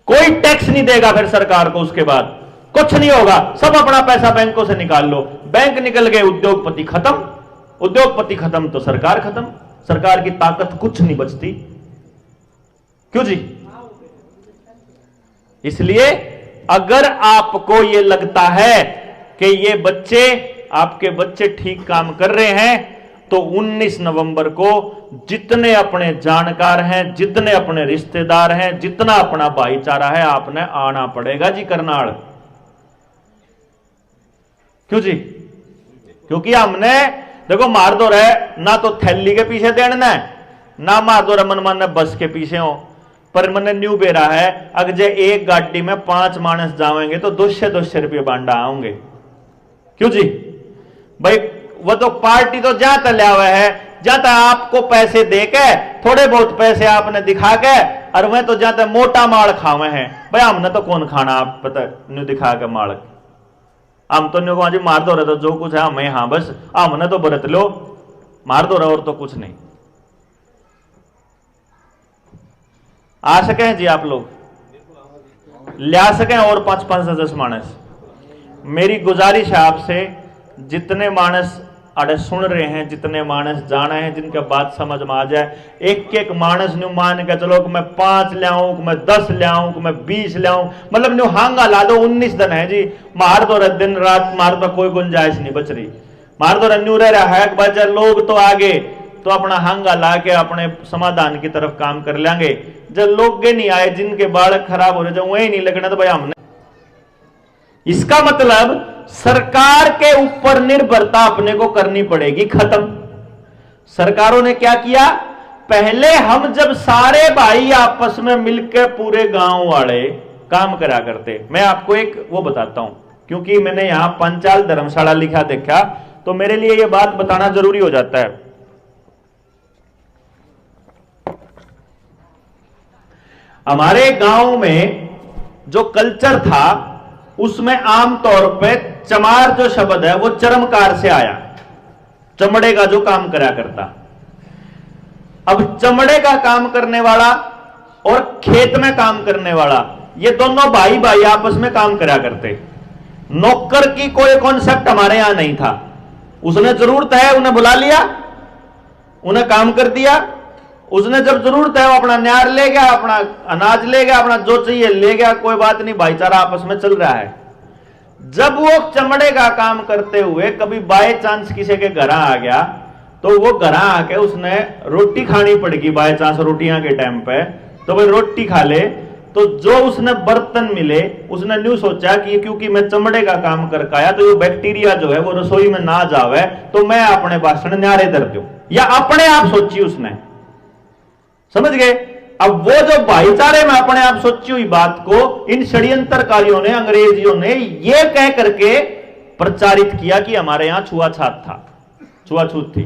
कोई टैक्स नहीं देगा फिर सरकार को, उसके बाद कुछ नहीं होगा, सब अपना पैसा बैंकों से निकाल लो। बैंक निकल गए, उद्योगपति खत्म, उद्योगपति खत्म तो सरकार खत्म, सरकार की ताकत कुछ नहीं बचती। क्यों जी? इसलिए अगर आपको यह लगता है कि ये बच्चे, आपके बच्चे ठीक काम कर रहे हैं, तो 19 नवंबर को जितने अपने जानकार हैं, जितने अपने रिश्तेदार हैं, जितना अपना भाईचारा है, आपने आना पड़ेगा जी करनाल। क्यों जी? क्योंकि हमने देखो मार दो रहे ना, तो थैली के पीछे देना है ना, मार दो रहे मन मन बस के पीछे हो। पर मैंने न्यू बेरा है, अगर जे एक गाड़ी में 5 मानस जाएंगे तो 200 रुपये बांडा आऊंगे। क्यों जी? भाई वो तो पार्टी तो जाता लिया हुआ है, जाता आपको पैसे देके, थोड़े बहुत पैसे आपने दिखा के, और वह तो जाता मोटा माल खावे हैं। भाई हमने तो कौन खाना, आप पता न्यू दिखा के माल, हम तो न्यू जी मार दो रहे, तो जो कुछ है हमें, हाँ बस हमने तो बरत लो, मार दो रहे और तो कुछ नहीं। आ सके जी आप लोग, ला सकें और 5-5 10 मानस। मेरी गुजारिश है आपसे, जितने मानस अड़े सुन रहे हैं, जितने मानस जाना है, जिनका बात समझ में आ जाए, एक एक मानस न्यू मान के चलो कि मैं 5 लाऊं, कि मैं 10 लाऊं, कि मैं 20 लाऊं, मतलब न्यू हांगा ला दो। 19 दिन है जी, मार दो रहे दिन रात, मार दो, कोई गुंजाइश नहीं बच रही, मार दो रहे न्यू रह रहा है। बच्चे लोग तो आगे तो अपना हांगा ला के अपने समाधान की तरफ काम कर लेंगे। जब लोग नहीं आए, जिनके बालक खराब हो रहे, जब वही नहीं लगना, तो भाई हमने, इसका मतलब सरकार के ऊपर निर्भरता अपने को करनी पड़ेगी खत्म। सरकारों ने क्या किया? पहले हम जब सारे भाई आपस में मिलकर पूरे गांव वाले काम करा करते। मैं आपको एक वो बताता हूं, क्योंकि मैंने यहां पंचाल धर्मशाला लिखा देखा, तो मेरे लिए यह बात बताना जरूरी हो जाता है। हमारे गांव में जो कल्चर था, उसमें आमतौर पे चमार जो शब्द है वो चरमकार से आया, चमड़े का जो काम करा करता। अब चमड़े का काम करने वाला और खेत में काम करने वाला, ये दोनों भाई भाई आपस में काम करा करते। नौकर की कोई कॉन्सेप्ट हमारे यहां नहीं था। उसने जरूरत है उन्हें बुला लिया, उन्हें काम कर दिया, उसने जब जरूरत है वो अपना न्यार ले गया, अपना अनाज ले गया, अपना जो चाहिए ले गया, कोई बात नहीं, भाईचारा आपस में चल रहा है। जब वो चमड़े का काम करते हुए कभी बाय चांस किसी के घर आ गया, तो वो घर आके उसने रोटी खानी पड़ेगी, बाय चांस रोटियां के टाइम पे, तो भाई रोटी खा ले। तो जो उसने बर्तन मिले, उसने न्यू सोचा कि क्योंकि मैं चमड़े का काम करके आया, तो ये बैक्टीरिया जो है वो रसोई में ना जावे, तो मैं अपने बासन न्यारे धर दूं, या अपने आप सोची उसने, समझ गए? अब वो जो भाईचारे में अपने आप सोची हुई बात को इन षड्यंत्रकारियों ने, अंग्रेजियों ने ये कह करके प्रचारित किया कि हमारे यहां छुआछूत था, छुआछूत थी।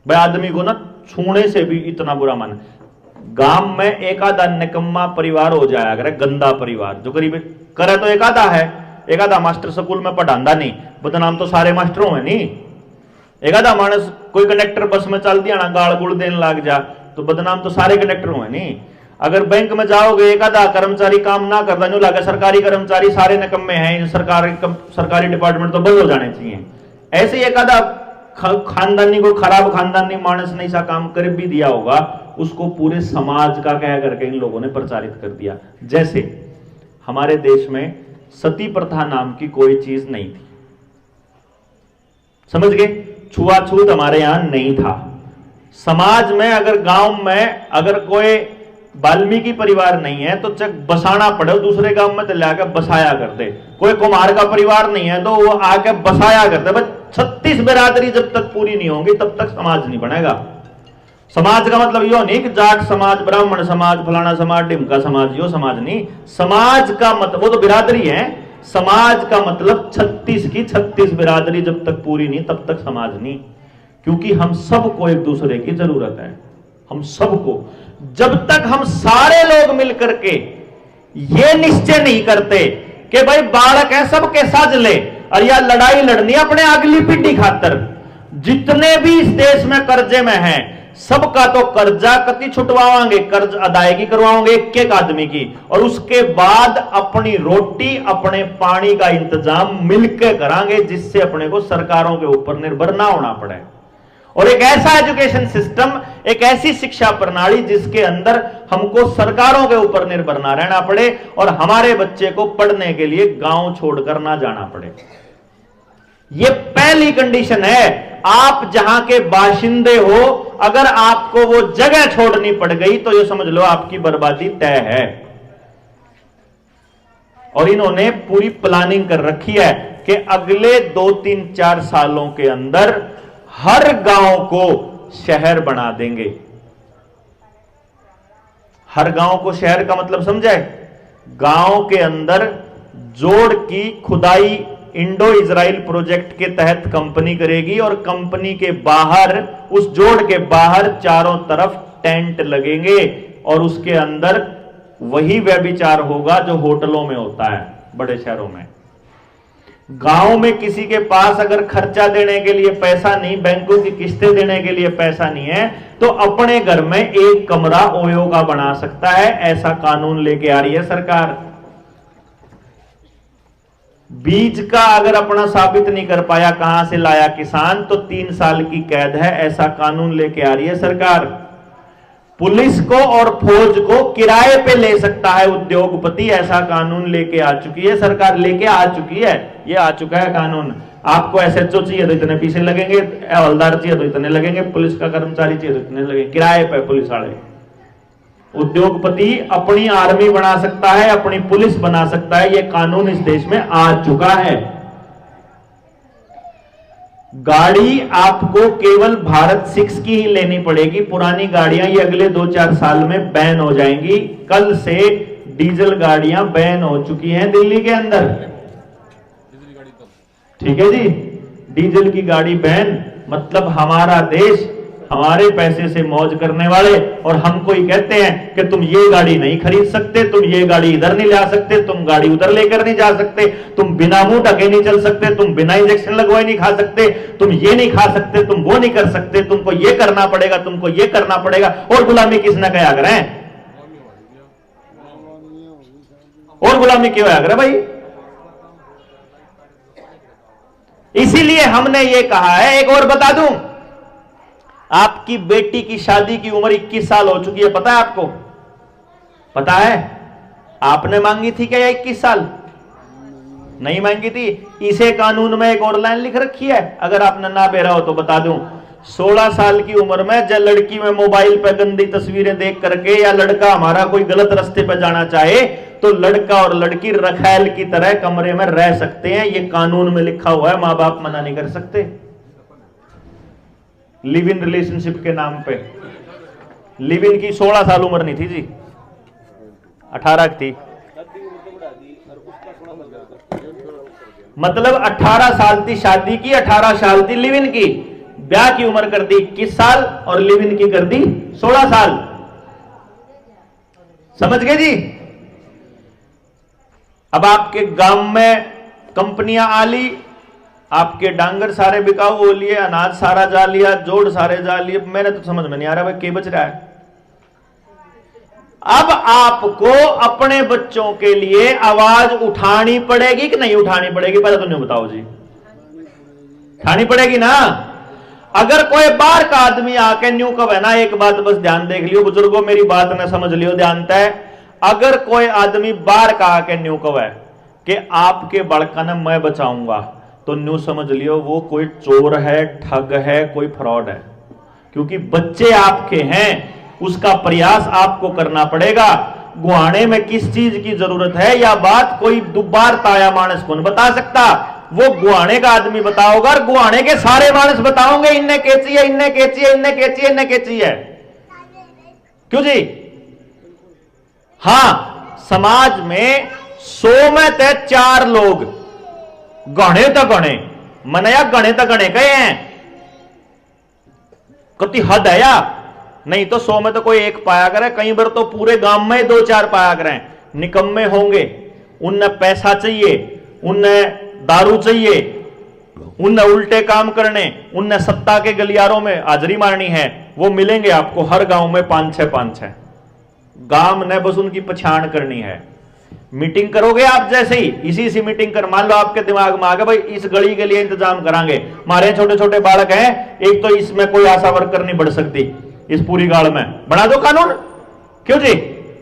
भाई आदमी को ना छूने से भी इतना बुरा माना। गांव में एक आधा निकम्मा परिवार हो जाया करे, गंदा परिवार जो गरीब करे, तो एक आधा है, एक आधा मास्टर स्कूल में पढ़ांदा नहीं, बदनाम तो सारे मास्टरों है नहीं। एक आधा मानस कोई कंडक्टर बस में चल दिया ना, गाल गुड़ देने लग जा, तो बदनाम तो सारे कंडक्टर हुए नहीं। अगर बैंक में जाओगे, एक आधा कर्मचारी काम ना करता, न्यू लगा सरकारी कर्मचारी सारे निकम्मे हैं, सरकारी डिपार्टमेंट तो बंद हो जाने चाहिए। ऐसे एक आधा खानदानी को, खराब खानदानी मानस ने ऐसा काम कर भी दिया होगा, उसको पूरे समाज का कह करके इन लोगों ने प्रचारित कर दिया। जैसे हमारे देश में सती प्रथा नाम की कोई चीज नहीं थी, समझ गए? छुआछूत हमारे यहां नहीं था। समाज में अगर गांव में अगर कोई वाल्मीकि परिवार नहीं है, तो चक बसाना पड़े, दूसरे गांव में तो लाकर बसाया करते। कोई कुमार का परिवार नहीं है, तो वो आके बसाया करते। बस 36 बिरादरी जब तक पूरी नहीं होंगी, तब तक समाज नहीं बनेगा। समाज का मतलब यो नहीं कि जाट समाज, ब्राह्मण समाज, फलाना समाज, ढिमका समाज, यो समाज नहीं। समाज का मतलब वो तो बिरादरी है। समाज का मतलब 36 की 36 बिरादरी जब तक पूरी नहीं, तब तक समाज नहीं। क्योंकि हम सबको एक दूसरे की जरूरत है, हम सबको। जब तक हम सारे लोग मिलकर के ये निश्चय नहीं करते कि भाई बालक है सबके साज ले और यह लड़ाई लड़नी अपने अगली पीढ़ी खातर, जितने भी इस देश में कर्जे में हैं सबका तो कर्जा कति छुटवाओगे, कर्ज अदायगी करवाओगे एक एक आदमी की, और उसके बाद अपनी रोटी अपने पानी का इंतजाम मिलकर करांगे, जिससे अपने को सरकारों के ऊपर निर्भर ना होना पड़े। और एक ऐसा एजुकेशन सिस्टम, एक ऐसी शिक्षा प्रणाली जिसके अंदर हमको सरकारों के ऊपर निर्भर ना रहना पड़े और हमारे बच्चे को पढ़ने के लिए गांव छोड़कर ना जाना पड़े। यह पहली कंडीशन है। आप जहां के बाशिंदे हो, अगर आपको वो जगह छोड़नी पड़ गई तो ये समझ लो आपकी बर्बादी तय है। और इन्होंने पूरी प्लानिंग कर रखी है कि अगले 2, 3, 4 सालों के अंदर हर गांव को शहर बना देंगे। हर गांव को शहर का मतलब समझे? गांव के अंदर जोड़ की खुदाई इंडो इजराइल प्रोजेक्ट के तहत कंपनी करेगी और कंपनी के बाहर, उस जोड़ के बाहर चारों तरफ टेंट लगेंगे और उसके अंदर वही व्यभिचार होगा जो होटलों में होता है बड़े शहरों में। गांव में किसी के पास अगर खर्चा देने के लिए पैसा नहीं, बैंकों की किस्तें देने के लिए पैसा नहीं है, तो अपने घर में एक कमरा ओयो का बना सकता है। ऐसा कानून लेके आ रही है सरकार। बीज का अगर अपना साबित नहीं कर पाया कहां से लाया किसान, तो 3 साल की कैद है। ऐसा कानून लेके आ रही है सरकार। पुलिस को और फौज को किराए पे ले सकता है उद्योगपति, ऐसा कानून लेके आ चुकी है सरकार, लेके आ चुकी है। ये आ चुका है कानून। आपको एसएचओ चाहिए तो इतने पैसे लगेंगे, हवलदार चाहिए तो इतने लगेंगे, पुलिस का कर्मचारी चाहिए तो इतने लगेंगे, किराए पे पुलिस वाले। उद्योगपति अपनी आर्मी बना सकता है, अपनी पुलिस बना सकता है। यह कानून इस देश में आ चुका है। गाड़ी आपको केवल भारत 6 की ही लेनी पड़ेगी। पुरानी गाड़ियां ये अगले 2-4 साल में बैन हो जाएंगी। कल से डीजल गाड़ियां बैन हो चुकी हैं दिल्ली के अंदर। ठीक है जी, डीजल की गाड़ी बैन, मतलब हमारा देश हमारे पैसे से मौज करने वाले, और हमको ही कहते हैं कि तुम ये गाड़ी नहीं खरीद सकते, तुम ये गाड़ी इधर नहीं ला सकते, तुम गाड़ी उधर लेकर नहीं जा सकते, तुम बिना मुंह ढके नहीं चल सकते, तुम बिना इंजेक्शन लगवाए नहीं खा सकते, तुम ये नहीं खा सकते, तुम वो नहीं कर सकते, तुमको ये करना पड़ेगा, तुमको ये करना पड़ेगा। और गुलामी किसने कहा करें? और गुलामी क्यों है अगर भाई? इसीलिए हमने ये कहा है। एक और बता दूं, आपकी बेटी की शादी की उम्र 21 साल हो चुकी है, पता है आपको? पता है? आपने मांगी थी क्या 21 साल? नहीं मांगी थी। इसे कानून में एक और लाइन लिख रखी है, अगर आपने ना बेरा हो तो बता दूं। 16 साल की उम्र में जब लड़की में मोबाइल पर गंदी तस्वीरें देख करके, या लड़का हमारा कोई गलत रास्ते पर जाना चाहे, तो लड़का और लड़की रखैल की तरह कमरे में रह सकते हैं। ये कानून में लिखा हुआ है, मां बाप मना नहीं कर सकते। लिव इन रिलेशनशिप के नाम पे। लिव इन की 16 साल उम्र नहीं थी जी, 18 थी। मतलब 18 साल थी शादी की, 18 साल थी लिव इन की। ब्याह की उम्र कर दी 21 साल और लिव इन की कर दी 16 साल। समझ गए जी? अब आपके गांव में कंपनियां आ ली, आपके डांगर सारे बिकाऊ हो लिए, अनाज सारा जा लिया, जोड़ सारे जा लिए। मेरे तो समझ में नहीं आ रहा भाई क्या बच रहा है। अब आपको अपने बच्चों के लिए आवाज उठानी पड़ेगी कि नहीं उठानी पड़ेगी? पहले तो नहीं बताओ जी। उठानी पड़ेगी ना। अगर कोई बाहर का आदमी आके न्यू कहे ना, एक बात बस ध्यान देख लियो बुजुर्गों, मेरी बात ना समझ लियो ध्यान है। अगर कोई आदमी बाहर का आके न्यू कहे कि आपके बड़का ने मैं बचाऊंगा, तो न्यू समझ लियो वो कोई चोर है, ठग है, कोई फ्रॉड है। क्योंकि बच्चे आपके हैं, उसका प्रयास आपको करना पड़ेगा। गुहाने में किस चीज की जरूरत है या बात कोई दुबार ताया मानस कौन बता सकता? वो गुहाने का आदमी बताओगा और गुहाने के सारे मानस बताओगे इन्ने केची है, इन्ने केची है, इन्ने केची है, इन्ने केची है। क्यों जी? हां, समाज में 100 में से 4 लोग गणे तो गणे, मनया गणे तो गणे कहे हैं। कति हद है या? नहीं तो 100 में तो कोई एक पाया करे, कई बार तो पूरे गांव में 2-4 पाया करें। निकम्मे होंगे, उन्हें पैसा चाहिए, उन्हें दारू चाहिए, उन्हें उल्टे काम करने, उन्हें सत्ता के गलियारों में हाजिरी मारनी है। वो मिलेंगे आपको हर गांव में 5-6 गांव ने बस उनकी पहचान करनी है। मीटिंग करोगे आप जैसे ही इसी मीटिंग कर, मान लो आपके दिमाग में आ गया भाई इस गली के लिए इंतजाम करांगे, हमारे छोटे छोटे बालक हैं, एक तो इसमें कोई आशा वर्कर नहीं बढ़ सकती, इस पूरी गाड़ में बना दो कानून। क्यों जी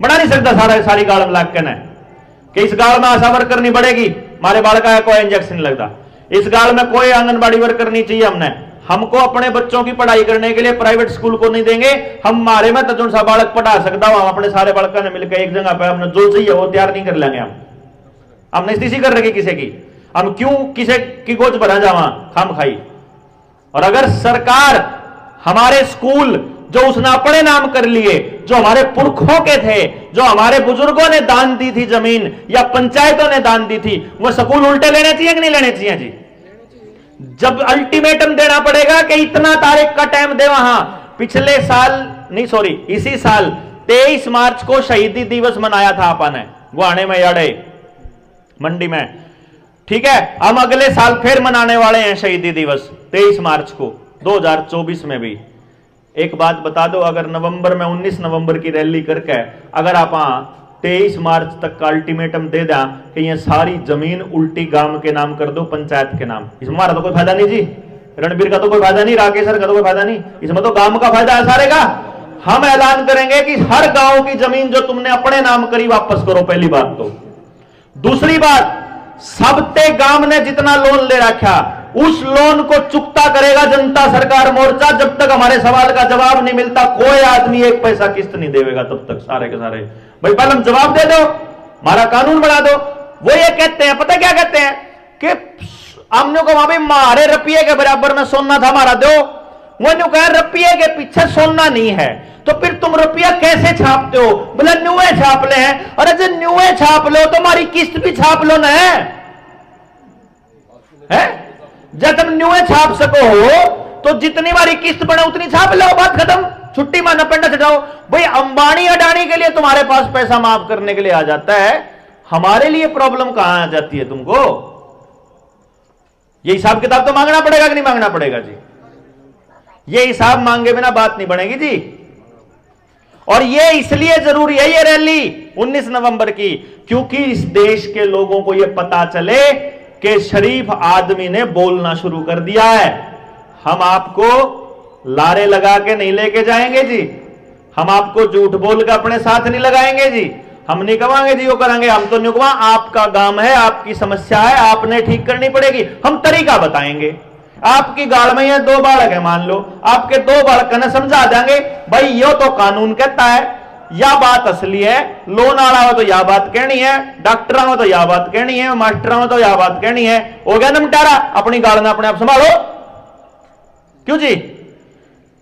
बना नहीं सकता सारी गाड़ में लाग के ना कि इस गाड़ में आशा वर्कर नहीं बढ़ेगी, हमारे बालक का कोई इंजेक्शन नहीं लगता, इस गाड़ में कोई आंगनबाड़ी वर्कर नहीं चाहिए। हमको अपने बच्चों की पढ़ाई करने के लिए प्राइवेट स्कूल को नहीं देंगे, हम हमारे में तो सा बालक पढ़ा सकता हूं, हम अपने सारे बालकों ने मिलकर एक जगह पे हमने जो चाहिए वो तैयार नहीं कर लेंगे। हम नहीं इसी कर रहे किसी की, हम क्यों किसी की गोद भरा जावा खाम खाई। और अगर सरकार हमारे स्कूल जो उसने अपने नाम कर लिए, जो हमारे पुरखों के थे, जो हमारे बुजुर्गों ने दान दी थी जमीन या पंचायतों ने दान दी थी, वो स्कूल उल्टे लेने चाहिए कि नहीं लेने चाहिए जी? जब अल्टीमेटम देना पड़ेगा कि इतना तारीख का टाइम दे। वहां पिछले साल नहीं सॉरी इसी साल 23 मार्च को शहीदी दिवस मनाया था अपन ने गुआने में याड़े मंडी में, ठीक है। हम अगले साल फिर मनाने वाले हैं शहीदी दिवस 23 मार्च को 2024 में भी। एक बात बता दो, अगर नवंबर में 19 नवंबर की रैली करके अगर आप 23 मार्च तक का अल्टीमेटम दे दें कि ये सारी जमीन उल्टी गांव के नाम कर दो, पंचायत के नाम, इसमें हमारा तो कोई फायदा नहीं जी, रणबीर का तो कोई फायदा नहीं, राकेश सर का तो कोई फायदा नहीं, इसमें तो गांव का फायदा है सारे का। हम ऐलान करेंगे कि हर गांव की जमीन जो तुमने अपने नाम करी वापस करो, पहली बात तो। दूसरी बात, सबते गांव ने जितना लोन ले रखा उस लोन को चुकता करेगा जनता सरकार मोर्चा। जब तक हमारे सवाल का जवाब नहीं मिलता कोई आदमी एक पैसा किस्त नहीं देगा, तब तक सारे के सारे भाई पहले हम जवाब दे दो, हमारा कानून बना दो। वो ये कहते हैं, पता क्या कहते हैं कि हमने को वहां भी मारे रुपये के बराबर में सोना था हमारा दो, वो न्यू कह रुपये के पीछे सोना नहीं है, तो फिर तुम रुपया कैसे छापते हो? बोले न्यूए छाप ले हैं। अरे जब न्यूए छाप लो तो हमारी किस्त भी छाप लो ना, है? जब तुम न्यूए छाप सको हो तो जितनी बारी किस्त बने उतनी छाप लो, बात खत्म, छुट्टी माना पेंडा चढ़ाओ। भाई अंबानी अडानी के लिए तुम्हारे पास पैसा माफ करने के लिए आ जाता है, हमारे लिए प्रॉब्लम कहां आ जाती है तुमको? ये हिसाब किताब तो मांगना पड़ेगा कि नहीं मांगना पड़ेगा जी? ये हिसाब मांगे बिना बात नहीं बनेगी जी। और ये इसलिए जरूरी है ये रैली 19 नवंबर की, क्योंकि इस देश के लोगों को यह पता चले कि शरीफ आदमी ने बोलना शुरू कर दिया है। हम आपको लारे लगा के नहीं लेके जाएंगे जी, हम आपको झूठ बोल के अपने साथ नहीं लगाएंगे जी, हम नहीं कहेंगे जी वो करेंगे, हम तो नहीं कहा, आपका काम है, आपकी समस्या है, आपने ठीक करनी पड़ेगी, हम तरीका बताएंगे। आपकी गाड़ में ये 2 बालक है मान लो, आपके 2 बालक ने समझा देंगे भाई यो तो कानून कहता है, या बात असली है, लोन आ रहा हो तो यह बात कहनी है, डॉक्टर हो तो यह बात कहनी है, मास्टर हो तो यह बात कहनी है, हो गया निपटारा, अपनी गाड़ में अपने आप संभालो। क्यों जी?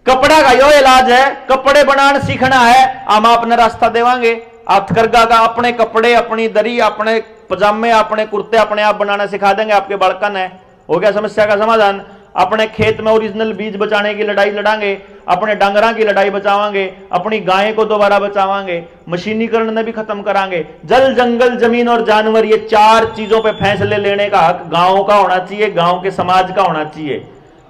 कपड़ा का यो इलाज है, कपड़े बनाना सीखना है, हम अपने रास्ता देवांगे, हथकरघा का अपने कपड़े, अपनी दरी, अपने पजामे, अपने कुर्ते अपने आप बनाना सिखा देंगे आपके बालकन है, हो गया समस्या का समाधान। अपने खेत में ओरिजिनल बीज बचाने की लड़ाई लड़ांगे, अपने डांगरा की लड़ाई बचावांगे, अपनी गायें को दोबारा बचावांगे, मशीनीकरण ने भी खत्म करांगे। जल जंगल जमीन और जानवर, ये 4 चीजों पे फैसले लेने का हक गांव का होना चाहिए, गांव के समाज का होना चाहिए।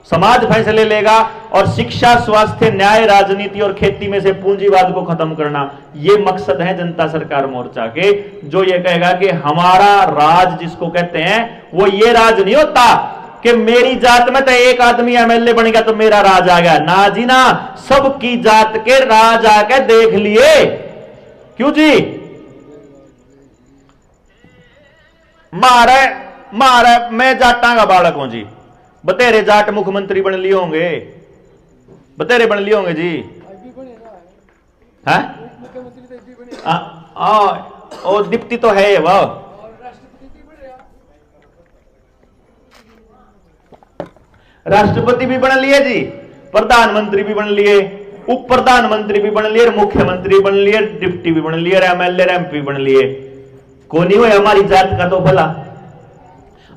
समाज फैसले लेगा, और शिक्षा, स्वास्थ्य, न्याय, राजनीति और खेती में से पूंजीवाद को खत्म करना, ये मकसद है जनता सरकार मोर्चा के। जो ये कहेगा कि हमारा राज जिसको कहते हैं वो ये राज नहीं होता कि मेरी जात में तो एक आदमी एमएलए बन गया तो मेरा राज आ गया, ना जी ना, सबकी जात के राज आके देख लिए। क्यों जी? मारे मैं जाटा का बालक हूं जी, बतेरे जाट मुख्यमंत्री बन लिए होंगे, बतेरे बन लिए होंगे जी, हैं? और डिप्टी तो है वह, राष्ट्रपति भी बन लिए जी, प्रधानमंत्री भी बन लिए, उप प्रधानमंत्री भी बन लिए, मुख्यमंत्री बन लिए, डिप्टी भी बन लिए, एमएलए एमपी बन लिए। को नहीं हुआ हमारी जात का तो भला,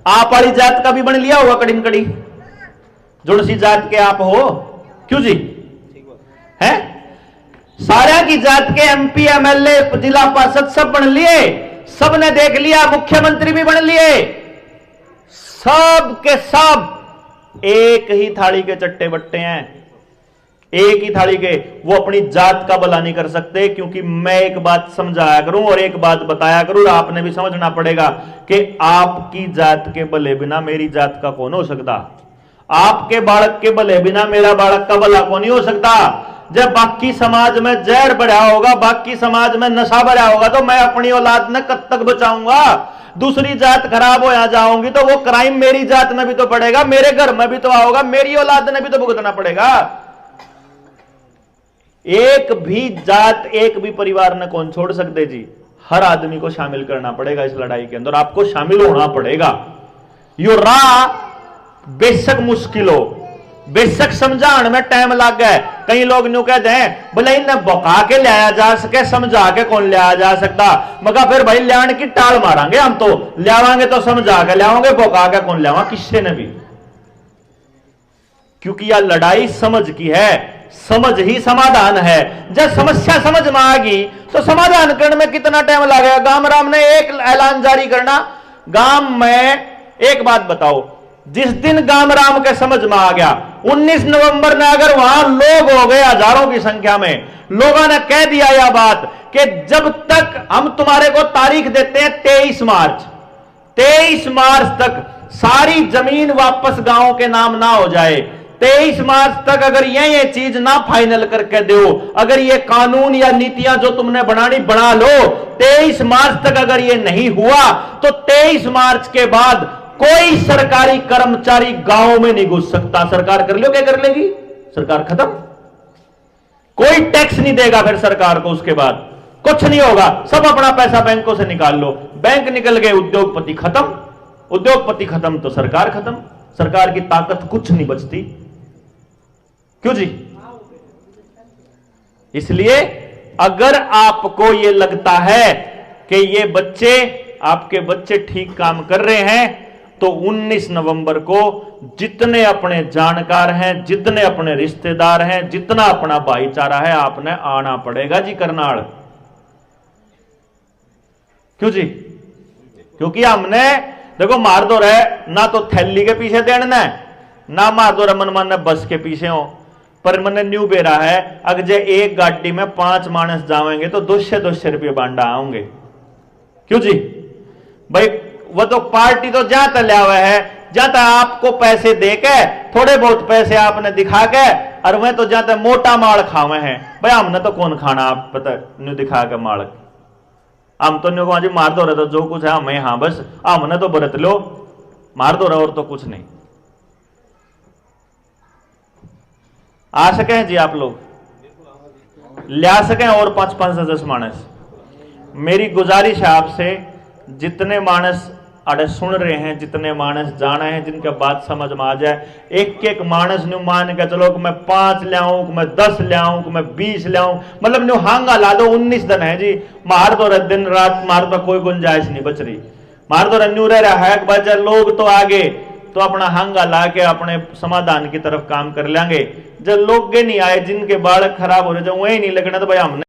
आप वाली जात का भी बन लिया होगा कड़ी में कड़ी, जुड़ सी जात के आप हो। क्यों जी? है सारा की जात के एमपी एमएलए जिला पार्षद सब बन लिए, सब ने देख लिया, मुख्यमंत्री भी बन लिए, सब के सब एक ही थाली के चट्टे बट्टे हैं, एक ही थाली के। वो अपनी जात का भला नहीं कर सकते, क्योंकि मैं एक बात समझाया करूं और एक बात बताया करूं, आपने भी समझना पड़ेगा कि आपकी जात के भले बिना मेरी जात का कौन हो सकता, आपके बालक के भले बिना मेरा बालक का भला कौन नहीं हो सकता। जब बाकी समाज में जहर बढ़ा होगा, बाकी समाज में नशा बढ़ा होगा, तो मैं अपनी औलाद ने कब तक बचाऊंगा। दूसरी जात खराब हो जाऊंगी तो वो क्राइम मेरी जात में भी तो पड़ेगा, मेरे घर में भी तो आओगा, मेरी औलाद ने भी तो भुगतना पड़ेगा। एक भी जात, एक भी परिवार ने कौन छोड़ सकते जी। हर आदमी को शामिल करना पड़ेगा इस लड़ाई के अंदर, आपको शामिल होना पड़ेगा। यो राह बेशक मुश्किल हो, बेशक समझाने में टाइम लग गया। कई लोग न्यू कहते हैं बोले इन्हें बका के लाया जा सके, समझा के कौन लाया जा सकता। मगर फिर भाई लियान की टाल मारांगे हम, तो लियावांगे तो समझा के लियाओगे, बका के कौन लियावा किससे ने भी। क्योंकि यह लड़ाई समझ की है, समझ ही समाधान है। जब समस्या समझ में आ गई तो समाधान करने में कितना टाइम लगेगा। गांव राम ने एक ऐलान जारी करना, गांव में एक बात बताओ, जिस दिन गांव राम के समझ में आ गया 19 नवंबर ने, अगर वहां लोग हो गए हजारों की संख्या में, लोगों ने कह दिया यह बात कि जब तक हम तुम्हारे को तारीख देते हैं 23 मार्च तक सारी जमीन वापस गांव के नाम ना हो जाए, 23 मार्च तक अगर ये चीज ना फाइनल करके दो, अगर ये कानून या नीतियां जो तुमने बनानी बना लो, 23 मार्च तक अगर ये नहीं हुआ तो 23 मार्च के बाद कोई सरकारी कर्मचारी गांव में नहीं घुस सकता। सरकार कर लो, क्या कर लेगी, सरकार खत्म, कोई टैक्स नहीं देगा फिर सरकार को, उसके बाद कुछ नहीं होगा, सब अपना पैसा बैंकों से निकाल लो। बैंक निकल गए, उद्योगपति खत्म, उद्योगपति खत्म तो सरकार खत्म, सरकार की ताकत कुछ नहीं बचती। क्यों जी? इसलिए अगर आपको यह लगता है कि ये बच्चे, आपके बच्चे ठीक काम कर रहे हैं, तो 19 नवंबर को जितने अपने जानकार हैं, जितने अपने रिश्तेदार हैं, जितना अपना भाईचारा है, आपने आना पड़ेगा जी करनाल। क्यों जी? क्योंकि हमने देखो मार दो रहे ना, तो थैली के पीछे देना ना, मार दो रहे मन मन बस के पीछे हो। पर मैंने न्यू बेरा है, अगर जे एक गाड़ी में 5 मानस जाएंगे तो 200 रुपये बांटा आऊंगे। क्यों जी? भाई वो तो पार्टी तो जाता लिया हुआ है, जाता आपको पैसे देके, थोड़े बहुत पैसे आपने दिखा के, और वह तो जाता मोटा माल खावे हैं। भाई हमने तो कौन खाना, आप पता न्यू दिखा के माल, हम तो न्यू जी मार दो रहे तो जो कुछ है हमें, हाँ बस हमने तो बरत लो, मार दो रहे और तो कुछ नहीं। आ सके जी आप लोग, ला सकें और 5-5 10 मानस। मेरी गुजारिश है आपसे, जितने मानस अड़े सुन रहे हैं, जितने मानस जाना है, जिनका बात समझ में आ जाए, एक एक मानस न्यू मान के चलो कि मैं 5 लाऊं, कि मैं 10 लाऊं, कि मैं 20 लाऊं, मतलब न्यू हांगा ला दो। 19 दिन है जी, मार दो रहे दिन रात, मार दो, कोई गुंजाइश नहीं बच रही, मार दो रहे न्यू रह रहा है। बच्चा लोग तो आगे तो अपना हंगा ला के अपने समाधान की तरफ काम कर लेंगे। जब लोग नहीं आए, जिनके बालक खराब हो रहे, जब वही नहीं लगना, तो भाई हमने